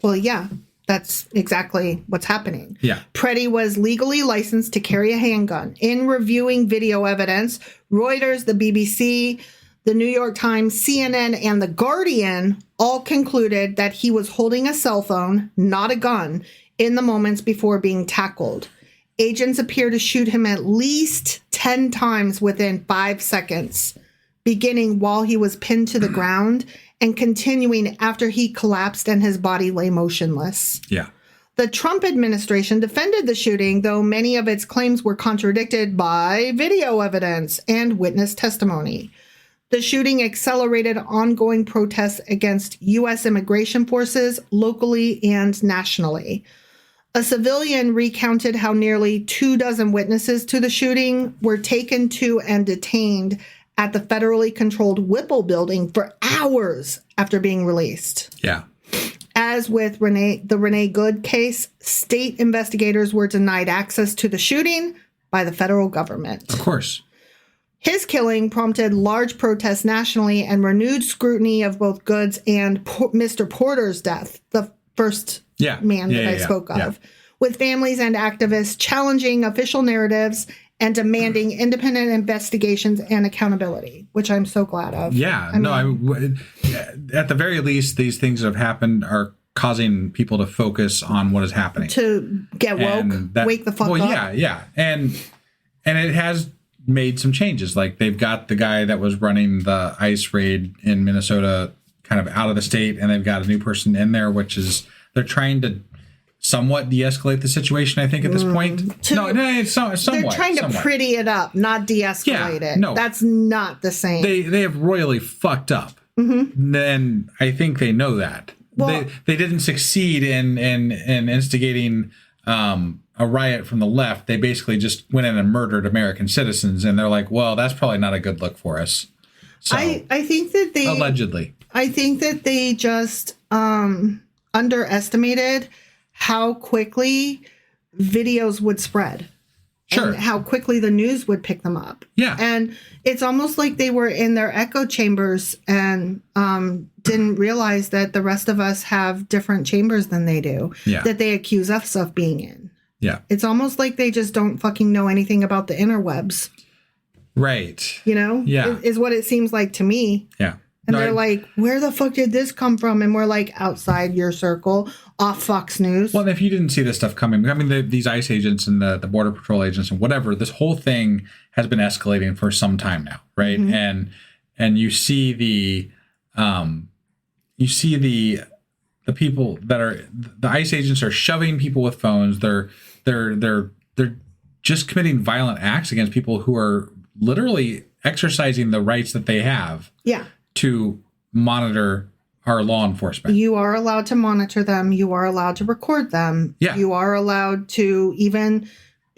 Well, yeah, that's exactly what's happening. Yeah. Preddy was legally licensed to carry a handgun. In reviewing video evidence, Reuters, the BBC, the New York Times, CNN, and The Guardian all concluded that he was holding a cell phone, not a gun, in the moments before being tackled. Agents appear to shoot him at least 10 times within 5 seconds, beginning while he was pinned to the ground and continuing after he collapsed and his body lay motionless. Yeah. The Trump administration defended the shooting, though many of its claims were contradicted by video evidence and witness testimony. The shooting accelerated ongoing protests against U.S. immigration forces locally and nationally. A civilian recounted how nearly 24 witnesses to the shooting were taken to and detained at the federally controlled Whipple building for hours after being released. Yeah. As with the Renee Good case, state investigators were denied access to the shooting by the federal government. Of course. His killing prompted large protests nationally and renewed scrutiny of both Good's and Mr. Porter's death, the first man that I spoke of, with families and activists challenging official narratives and demanding independent investigations and accountability, which I'm so glad of. Yeah, at the very least, these things that have happened are causing people to focus on what is happening. To get woke, wake the fuck up. Yeah. And it has made some changes. Like, they've got the guy that was running the ICE raid in Minnesota kind of out of the state, and they've got a new person in there, which is, they're trying to somewhat de-escalate the situation, I think, at this point. Somewhat. They're trying to pretty it up, not de-escalate it. No. That's not the same. They have royally fucked up. Mm-hmm. And I think they know that. Well, they didn't succeed in instigating a riot from the left. They basically just went in and murdered American citizens, and they're like, well, that's probably not a good look for us. So, I think that they... Allegedly. I think that they just underestimated how quickly videos would spread. Sure. And how quickly the news would pick them up. Yeah. And it's almost like they were in their echo chambers and didn't realize that the rest of us have different chambers than they do. Yeah. That they accuse us of being in. Yeah. It's almost like they just don't fucking know anything about the interwebs. Right. You know? Yeah. Is what it seems like to me. Yeah. And they're like, where the fuck did this come from? And we're like, outside your circle, off Fox News. Well, if you didn't see this stuff coming, I mean, these ICE agents and the Border Patrol agents and whatever, this whole thing has been escalating for some time now, right? Mm-hmm. And you see the people that are, the ICE agents are shoving people with phones. They're just committing violent acts against people who are literally exercising the rights that they have. Yeah. To monitor our law enforcement. You are allowed to monitor them. You are allowed to record them. Yeah. You are allowed to even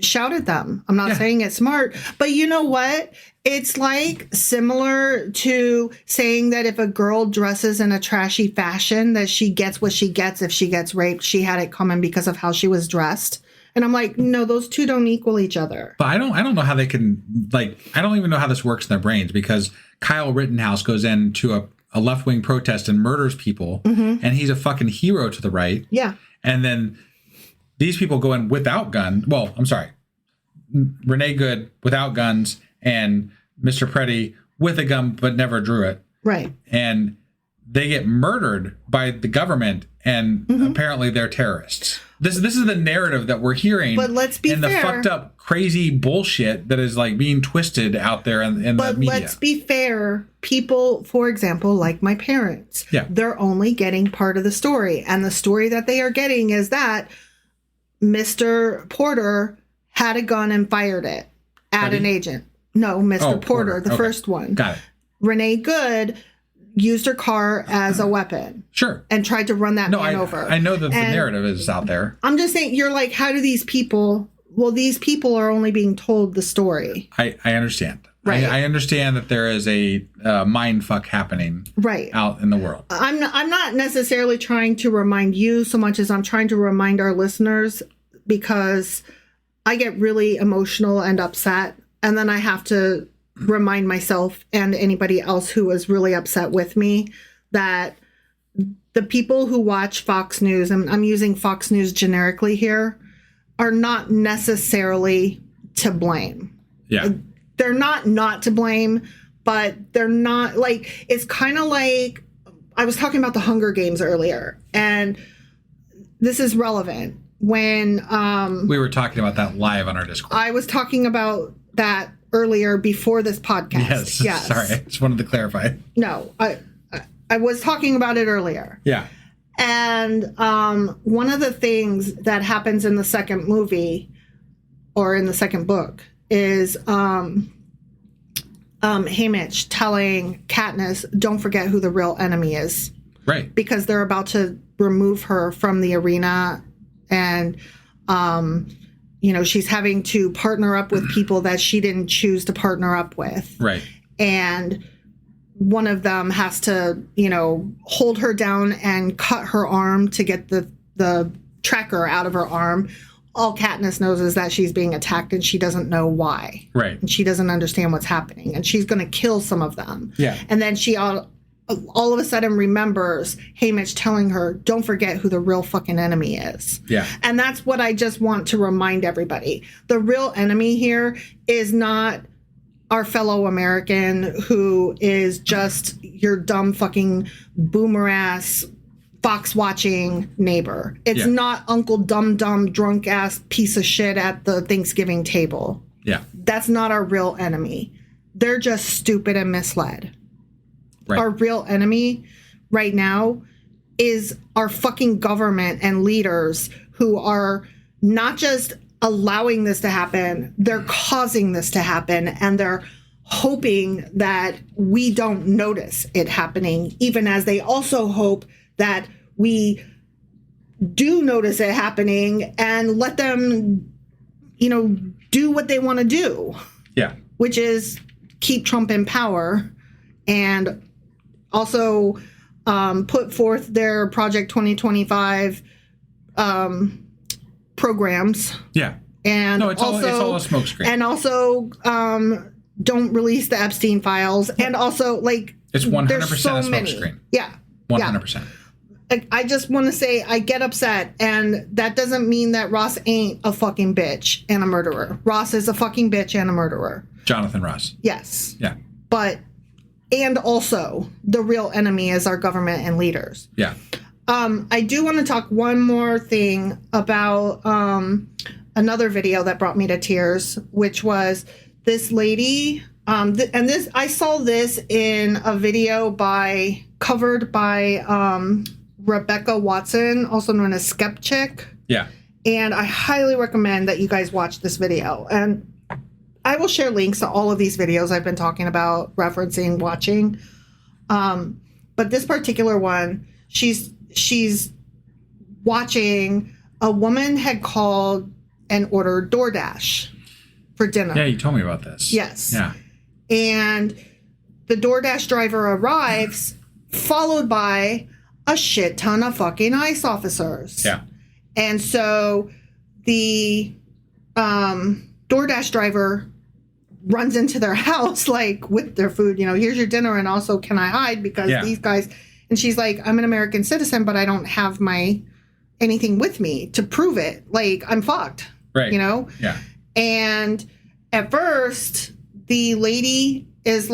shout at them. I'm not saying it's smart, but you know what? It's like similar to saying that if a girl dresses in a trashy fashion, that she gets what she gets if she gets raped. She had it coming because of how she was dressed. And I'm like, no, those two don't equal each other. But I don't know how they can, like, I don't even know how this works in their brains, because Kyle Rittenhouse goes into a left-wing protest and murders people, and he's a fucking hero to the right. Yeah. And then these people go in without guns. Well, I'm sorry. Renee Good without guns and Mr. Preddy with a gun but never drew it. Right. And they get murdered by the government, and apparently they're terrorists. This is the narrative that we're hearing. But let's be fair. The fucked up, crazy bullshit that is like being twisted out there in the media. But let's be fair. People, for example, like my parents, they're only getting part of the story. And the story that they are getting is that Mr. Porter had a gun and fired it at an agent. No, Mr. Porter, the first one. Got it. Renee Good used her car as a weapon. Sure. And tried to run that man over. I know that the narrative is out there. I'm just saying, you're like, how do these people... Well, these people are only being told the story. I understand. Right. I understand that there is a mind fuck happening out in the world. I'm not necessarily trying to remind you so much as I'm trying to remind our listeners, because I get really emotional and upset, and then I have to remind myself and anybody else who was really upset with me that the people who watch Fox News, and I'm using Fox News generically here, are not necessarily to blame. Yeah. They're not to blame, but they're not, like, it's kind of like, I was talking about the Hunger Games earlier, and this is relevant. When we were talking about that live on our Discord. I was talking about that earlier before this podcast. Yes. Sorry, I just wanted to clarify. No, I was talking about it earlier. Yeah. And one of the things that happens in the second movie, or in the second book, is Haymitch telling Katniss, don't forget who the real enemy is. Right. Because they're about to remove her from the arena, and she's having to partner up with people that she didn't choose to partner up with. Right. And one of them has to, hold her down and cut her arm to get the tracker out of her arm. all Katniss knows is that she's being attacked and she doesn't know why. Right. And she doesn't understand what's happening. And she's going to kill some of them. Yeah. And then she all of a sudden remembers Haymitch telling her, don't forget who the real fucking enemy is. Yeah. And that's what I just want to remind everybody. The real enemy here is not our fellow American who is just your dumb fucking boomer ass Fox watching neighbor. It's not Uncle Dum drunk ass piece of shit at the Thanksgiving table. Yeah. That's not our real enemy. They're just stupid and misled. Right. Our real enemy right now is our fucking government and leaders who are not just allowing this to happen, they're causing this to happen, and they're hoping that we don't notice it happening, even as they also hope that we do notice it happening and let them, do what they want to do. Yeah. Which is keep Trump in power and also put forth their Project 2025 programs. Yeah. And it's all a smokescreen. And also don't release the Epstein files. And also, it's 100% there's so a many. smokescreen. Yeah. 100%. Yeah. I just want to say I get upset, and that doesn't mean that Ross ain't a fucking bitch and a murderer. Ross is a fucking bitch and a murderer. Jonathan Ross. Yes. Yeah. And also the real enemy is our government and leaders. Yeah. I do want to talk one more thing about another video that brought me to tears, which was this lady. I saw this in a video covered by Rebecca Watson, also known as Skepchick. Yeah. And I highly recommend that you guys watch this video. And I will share links to all of these videos I've been talking about, referencing, watching. But this particular one, she's watching. A woman had called and ordered DoorDash for dinner. Yeah, you told me about this. Yes. Yeah. And the DoorDash driver arrives, followed by a shit ton of fucking ICE officers. Yeah. And so the DoorDash driver runs into their house, with their food, here's your dinner, and also can I hide because these guys, and she's like, I'm an American citizen, but I don't have anything with me to prove it. I'm fucked. Right. Yeah. And at first, the lady is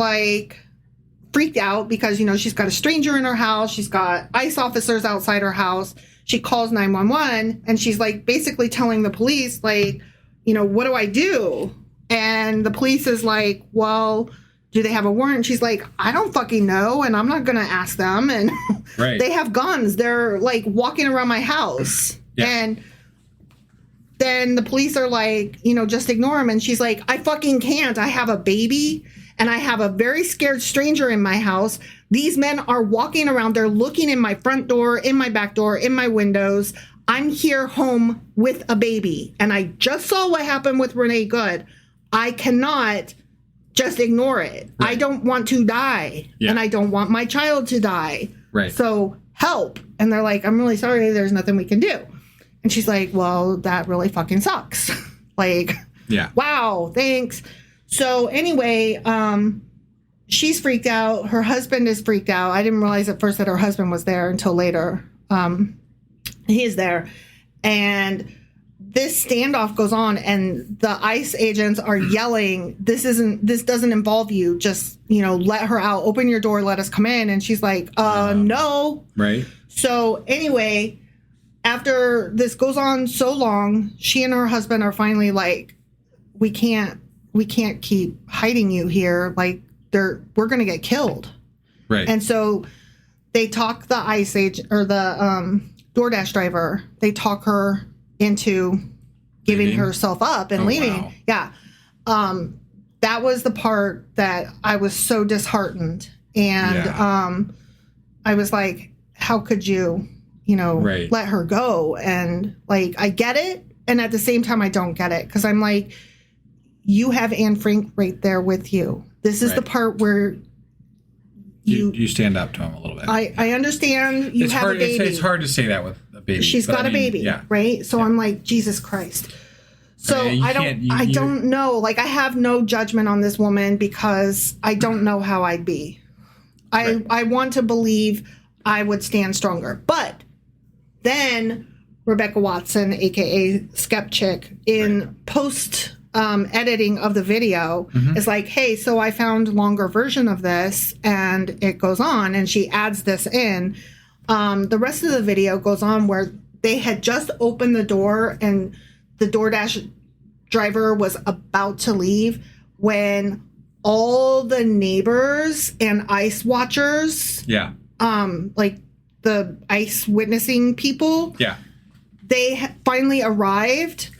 freaked out because, she's got a stranger in her house. She's got ICE officers outside her house. She calls 911 and she's basically telling the police, what do I do? And the police is like, well, do they have a warrant? She's like, I don't fucking know. And I'm not going to ask them. And they have guns. They're walking around my house. Yeah. And then the police are just ignore him. And she's like, I fucking can't. I have a baby and I have a very scared stranger in my house. These men are walking around. They're looking in my front door, in my back door, in my windows. I'm here home with a baby. And I just saw what happened with Renee Good. I cannot just ignore it. Right. I don't want to die. Yeah. And I don't want my child to die. Right. So help. And they're like, I'm really sorry. There's nothing we can do. And she's like, well, that really fucking sucks. Wow, thanks. So anyway, she's freaked out. Her husband is freaked out. I didn't realize at first that her husband was there until later. He is there. And this standoff goes on and the ICE agents are yelling, this doesn't involve you. Just, let her out. Open your door. Let us come in. And she's like, no. Right. So anyway, after this goes on so long, she and her husband are finally like, we can't keep hiding you here. We're going to get killed. Right. And so they talk the ICE agent or the DoorDash driver. They talk her into giving herself up and leaving. Wow. Yeah. That was the part that I was so disheartened. And I was like, how could you, let her go? And I get it. And at the same time, I don't get it. Because I'm like, you have Anne Frank right there with you. This is the part where you stand up to him a little bit. I understand you have a baby. It's hard to say that with a baby. She's got a baby, right? So I'm like, Jesus Christ. So I don't know. Like, I have no judgment on this woman because I don't know how I'd be. I want to believe I would stand stronger. But then Rebecca Watson, a.k.a. Skepchick, in post editing of the video is like, hey, so I found a longer version of this, and it goes on, and she adds this in. The rest of the video goes on where they had just opened the door and the DoorDash driver was about to leave when all the neighbors and ICE watchers, like the ICE witnessing people, they finally arrived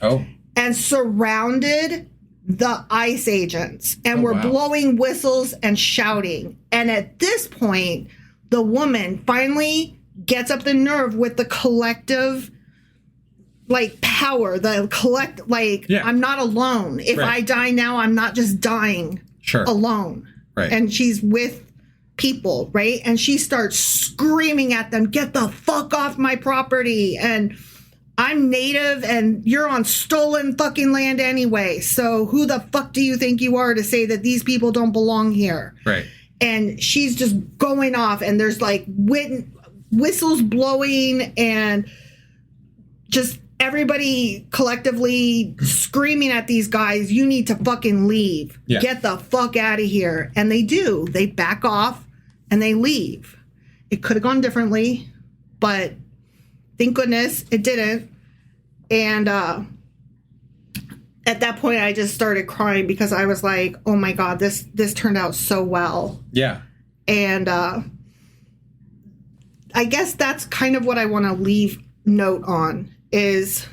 and surrounded the ICE agents and were blowing whistles and shouting. And at this point, the woman finally gets up the nerve with the collective, like, power, I'm not alone. If I die now, I'm not just dying alone. Right. And she's with people, right? And she starts screaming at them, get the fuck off my property. And I'm native and you're on stolen fucking land anyway. So who the fuck do you think you are to say that these people don't belong here? Right. And she's just going off and there's like whistles blowing and just everybody collectively screaming at these guys, you need to fucking leave. Yeah. Get the fuck out of here. And they do. They back off and they leave. It could have gone differently, but thank goodness it didn't. And at that point, I just started crying because I was like, oh my God, this turned out so well. Yeah. And I guess that's kind of what I want to leave note on. Is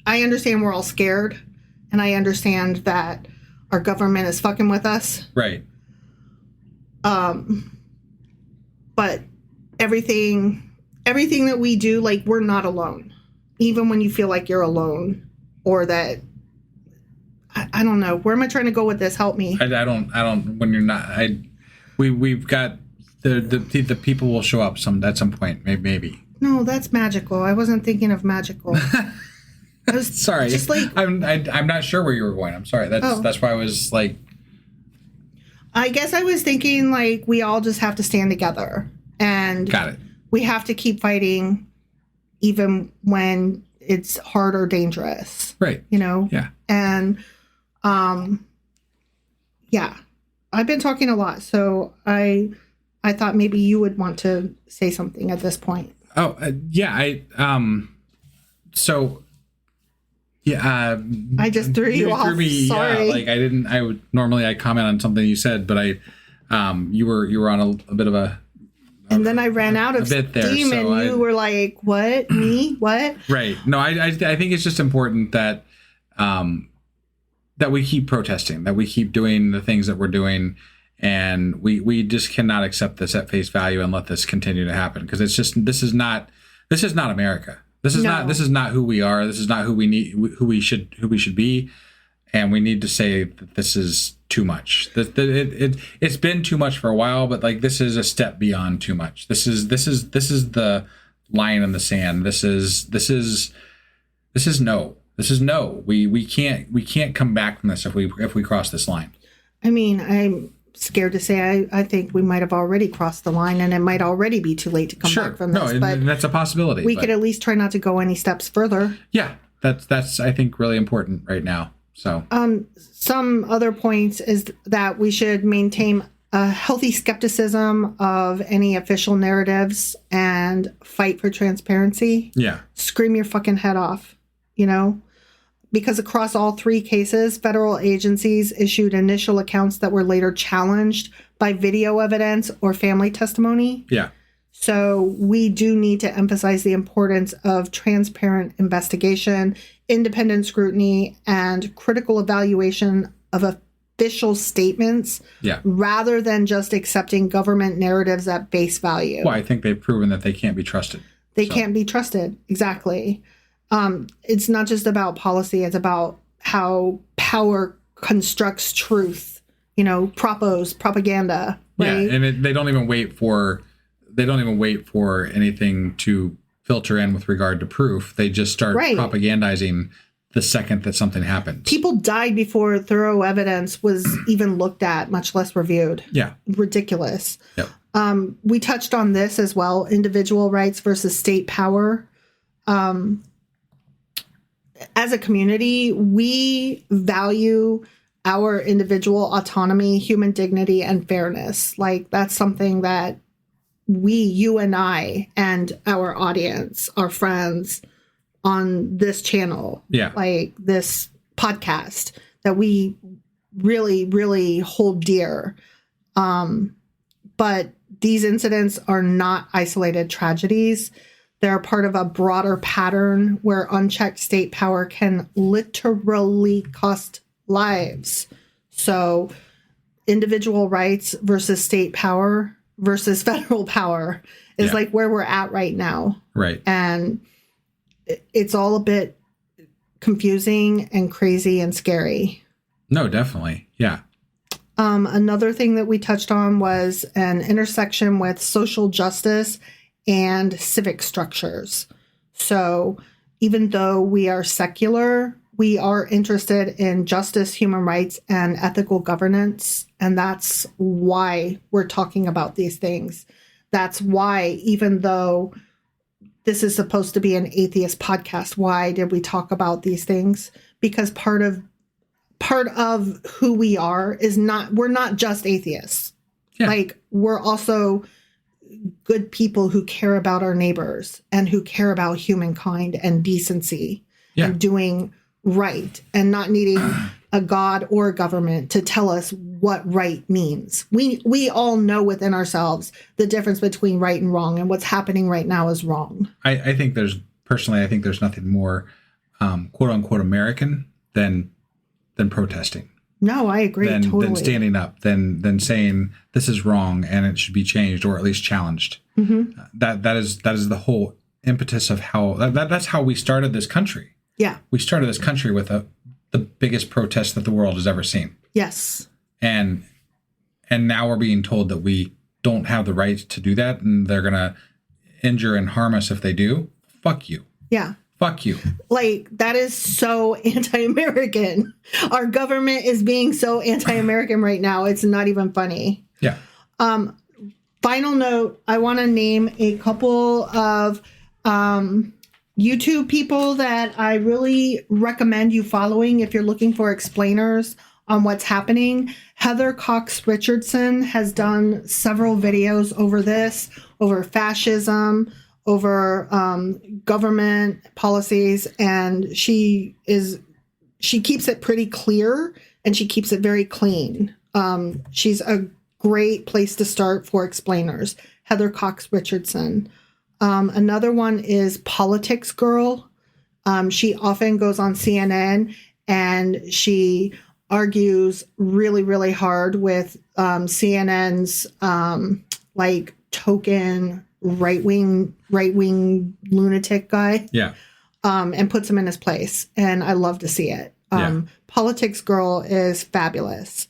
I understand we're all scared, and I understand that our government is fucking with us. Right. But everything that we do, like, we're not alone. Even when you feel like you're alone, or that I don't know. Where am I trying to go with this? Help me. I don't. When you're not, we've got the people will show up at some point. Maybe. No, that's magical. I wasn't thinking of magical. I was sorry. Just like I'm not sure where you were going. I'm sorry. That's why I was like. I guess I was thinking like we all just have to stand together and got it. We have to keep fighting, even when it's hard or dangerous. Right. You know. Yeah. And, yeah, I've been talking a lot, so I thought maybe you would want to say something at this point. Oh, yeah. I just threw you off. Sorry. Yeah, like I comment on something you said, but you were on a bit of a. And then I ran out of steam there, and you were like, what? Me? What? Right. No, I think it's just important that we keep protesting, that we keep doing the things that we're doing. And we just cannot accept this at face value and let this continue to happen, because it's just this is not America. This is not who we are. This is not who we should be, and we need to say that this is too much. It's been too much for a while, but like this is a step beyond too much. This is the line in the sand. This is no. This is no. We can't come back from this if we cross this line. I mean, I'm scared to say I think we might have already crossed the line, and it might already be too late to come back from this. But that's a possibility. We could at least try not to go any steps further. Yeah, that's I think really important right now. So some other points is that we should maintain a healthy skepticism of any official narratives and fight for transparency. Yeah, scream your fucking head off, you know. Because across all three cases, federal agencies issued initial accounts that were later challenged by video evidence or family testimony. Yeah. So we do need to emphasize the importance of transparent investigation, independent scrutiny, and critical evaluation of official statements, rather than just accepting government narratives at face value. Well, I think they've proven that they can't be trusted. They can't be trusted. Exactly. It's not just about policy. It's about how power constructs truth. propaganda, right? Yeah, and they don't even wait for anything to filter in with regard to proof. They just start propagandizing the second that something happens. People died before thorough evidence was even looked at, much less reviewed. Yeah. Ridiculous. Yep. We touched on this as well, individual rights versus state power. As a community, we value our individual autonomy, human dignity, and fairness. Like, that's something that you and I and our audience, our friends on this channel, like this podcast, that we really, really hold dear. But these incidents are not isolated tragedies. They're part of a broader pattern where unchecked state power can literally cost lives. So individual rights versus state power versus federal power is like where we're at right now. Right. And it's all a bit confusing and crazy and scary. No, definitely. Yeah. Another thing that we touched on was an intersection with social justice and civic structures. So even though we are secular, we are interested in justice, human rights, and ethical governance. And that's why we're talking about these things. That's why, even though this is supposed to be an atheist podcast, why did we talk about these things? Because part of who we are is we're not just atheists. Yeah. Like, we're also good people who care about our neighbors and who care about humankind and decency and doing right and not needing a God or a government to tell us what right means. We all know within ourselves the difference between right and wrong, and what's happening right now is wrong. I think there's nothing more quote unquote American than protesting. No, I agree totally. Than standing up, than saying this is wrong and it should be changed or at least challenged. Mm-hmm. That is the whole impetus of how that's how we started this country. Yeah, we started this country with the biggest protest that the world has ever seen. Yes, and now we're being told that we don't have the right to do that, and they're gonna injure and harm us if they do. Fuck you. Yeah. Fuck you. Like, that is so anti-American. Our government is being so anti-American right now. It's not even funny. Yeah. Final note, I want to name a couple of YouTube people that I really recommend you following if you're looking for explainers on what's happening. Heather Cox Richardson has done several videos over fascism, over government policies, and she keeps it pretty clear and she keeps it very clean. She's a great place to start for explainers. Heather Cox Richardson. Another one is Politics Girl. She often goes on CNN and she argues really, really hard with CNN's like token right-wing lunatic guy. Yeah. And puts him in his place. And I love to see it. Politics Girl is fabulous.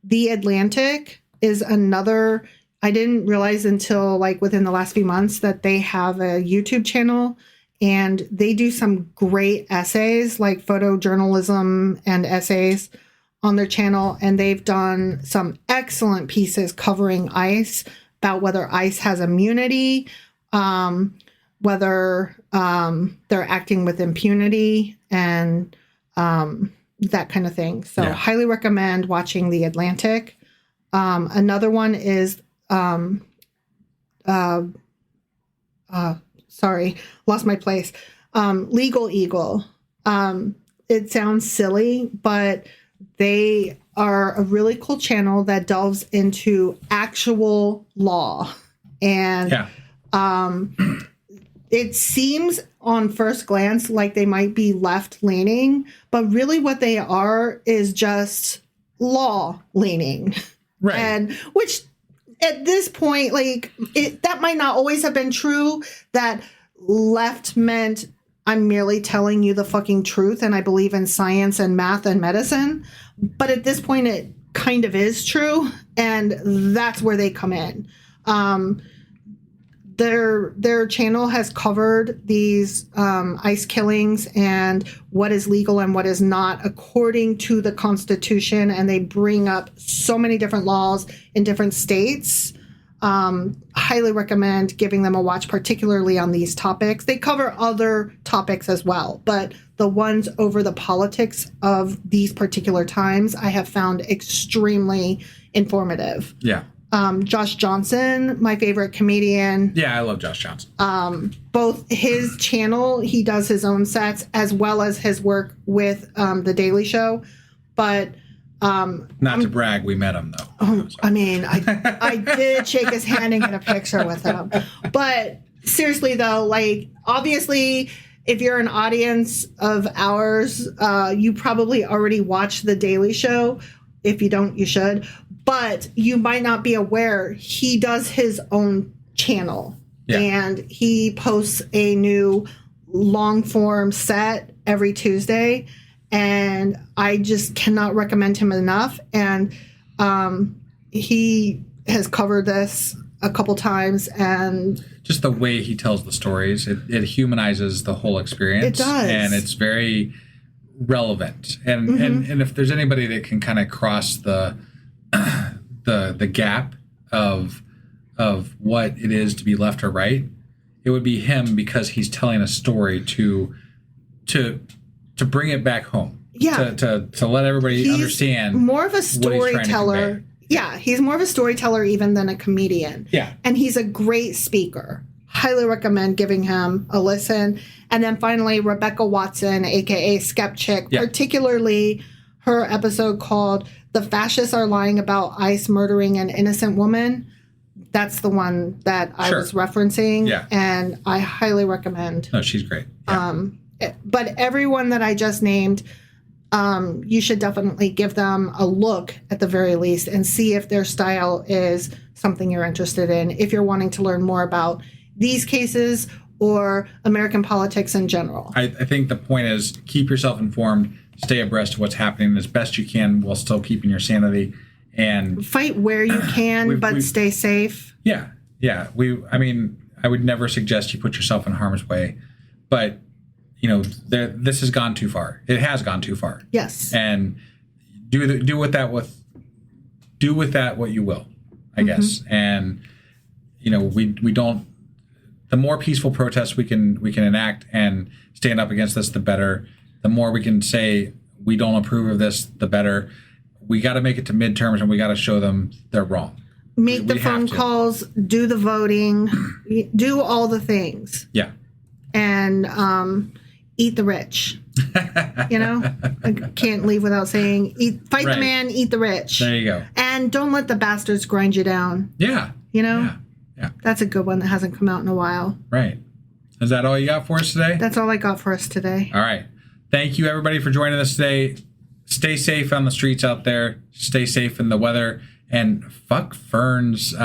The Atlantic is another, I didn't realize until like within the last few months that they have a YouTube channel and they do some great essays, like photojournalism and essays on their channel. And they've done some excellent pieces covering ICE, about whether ICE has immunity, whether they're acting with impunity, and that kind of thing. So highly recommend watching The Atlantic. Another one is, sorry, lost my place. Legal Eagle. It sounds silly, but they are a really cool channel that delves into actual law. And it seems on first glance like they might be left leaning, but really what they are is just law leaning. Right. And which at this point, like, that might not always have been true, that left meant I'm merely telling you the fucking truth and I believe in science and math and medicine. But at this point, kind of is true, and that's where they come in. Their channel has covered these ICE killings and what is legal and what is not according to the Constitution, and they bring up so many different laws in different states. Highly recommend giving them a watch, particularly on these topics. They cover other topics as well, but the ones over the politics of these particular times I have found extremely informative. Yeah. Josh Johnson, my favorite comedian. Yeah, I love Josh Johnson. Both his channel, he does his own sets, as well as his work with The Daily Show. But not to brag, we met him though. Oh, I mean, I did shake his hand and get a picture with him. But seriously though, like, obviously, if you're an audience of ours, you probably already watched The Daily Show. If you don't, you should. But you might not be aware he does his own channel. Yeah. And he posts a new long form set every Tuesday. And I just cannot recommend him enough. And he has covered this a couple times. And just the way he tells the stories, it humanizes the whole experience. It does. And it's very relevant. And and if there's anybody that can kind of cross the gap of what it is to be left or right, it would be him, because he's telling a story to bring it back home. Yeah. To let everybody understand. More of a storyteller. Yeah, he's more of a storyteller even than a comedian. Yeah. And he's a great speaker. Highly recommend giving him a listen. And then finally, Rebecca Watson, aka Skepchick, particularly her episode called "The Fascists Are Lying About ICE Murdering an Innocent Woman." That's the one that I was referencing. Yeah. And I highly recommend. No, she's great. Yeah. But everyone that I just named, you should definitely give them a look at the very least and see if their style is something you're interested in, if you're wanting to learn more about these cases or American politics in general. I think the point is keep yourself informed, stay abreast of what's happening as best you can while still keeping your sanity, and fight where you can, but stay safe. Yeah. Yeah. I would never suggest you put yourself in harm's way, but this has gone too far. It has gone too far. Yes. And do with that what you will, I guess. And we don't. The more peaceful protests we can enact and stand up against this, the better. The more we can say we don't approve of this, the better. We got to make it to midterms, and we got to show them they're wrong. Make the phone calls, do the voting, do all the things. Yeah. And eat the rich. I can't leave without saying, fight the man, eat the rich. There you go. And don't let the bastards grind you down. Yeah. Yeah. Yeah. That's a good one that hasn't come out in a while. Right. Is that all you got for us today? That's all I got for us today. All right. Thank you, everybody, for joining us today. Stay safe on the streets out there. Stay safe in the weather. And fuck ferns.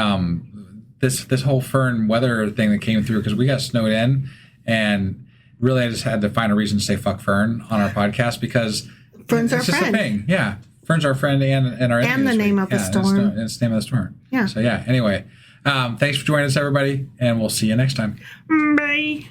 This whole fern weather thing that came through, because we got snowed in. And really, I just had to find a reason to say fuck fern on our podcast, because ferns are it's just friend. a thing. Yeah. Ferns are our friend and our enemy. And the name of the storm. It's the name of the storm. Yeah. So, yeah. Anyway. Thanks for joining us, everybody, and we'll see you next time. Bye.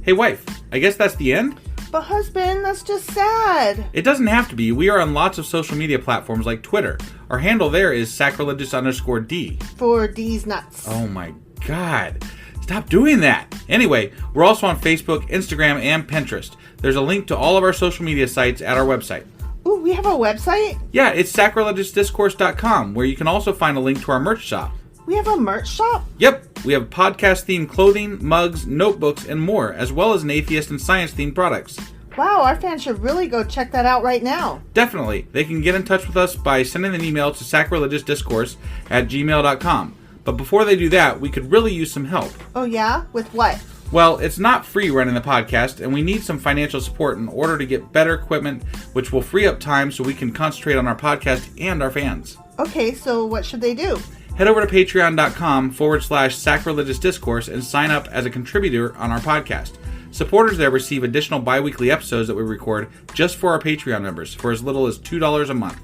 Hey, wife, I guess that's the end? But husband, that's just sad. It doesn't have to be. We are on lots of social media platforms like Twitter. Our handle there is sacrilegious_D. For D's nuts. Oh my God. Stop doing that. Anyway, we're also on Facebook, Instagram, and Pinterest. There's a link to all of our social media sites at our website. Ooh, we have a website? Yeah, it's sacrilegiousdiscourse.com, where you can also find a link to our merch shop. We have a merch shop? Yep, we have podcast-themed clothing, mugs, notebooks, and more, as well as an atheist and science-themed products. Wow, our fans should really go check that out right now. Definitely. They can get in touch with us by sending an email to sacrilegiousdiscourse@gmail.com. But before they do that, we could really use some help. Oh yeah? With what? Well, it's not free running the podcast, and we need some financial support in order to get better equipment, which will free up time so we can concentrate on our podcast and our fans. Okay, so what should they do? Head over to patreon.com/sacrilegiousdiscourse and sign up as a contributor on our podcast. Supporters there receive additional bi-weekly episodes that we record just for our Patreon members for as little as $2 a month.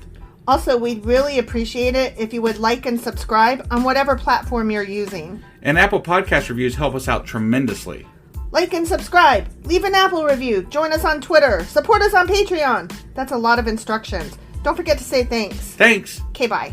Also, we'd really appreciate it if you would like and subscribe on whatever platform you're using. And Apple Podcast reviews help us out tremendously. Like and subscribe. Leave an Apple review. Join us on Twitter. Support us on Patreon. That's a lot of instructions. Don't forget to say thanks. Thanks. Okay, bye.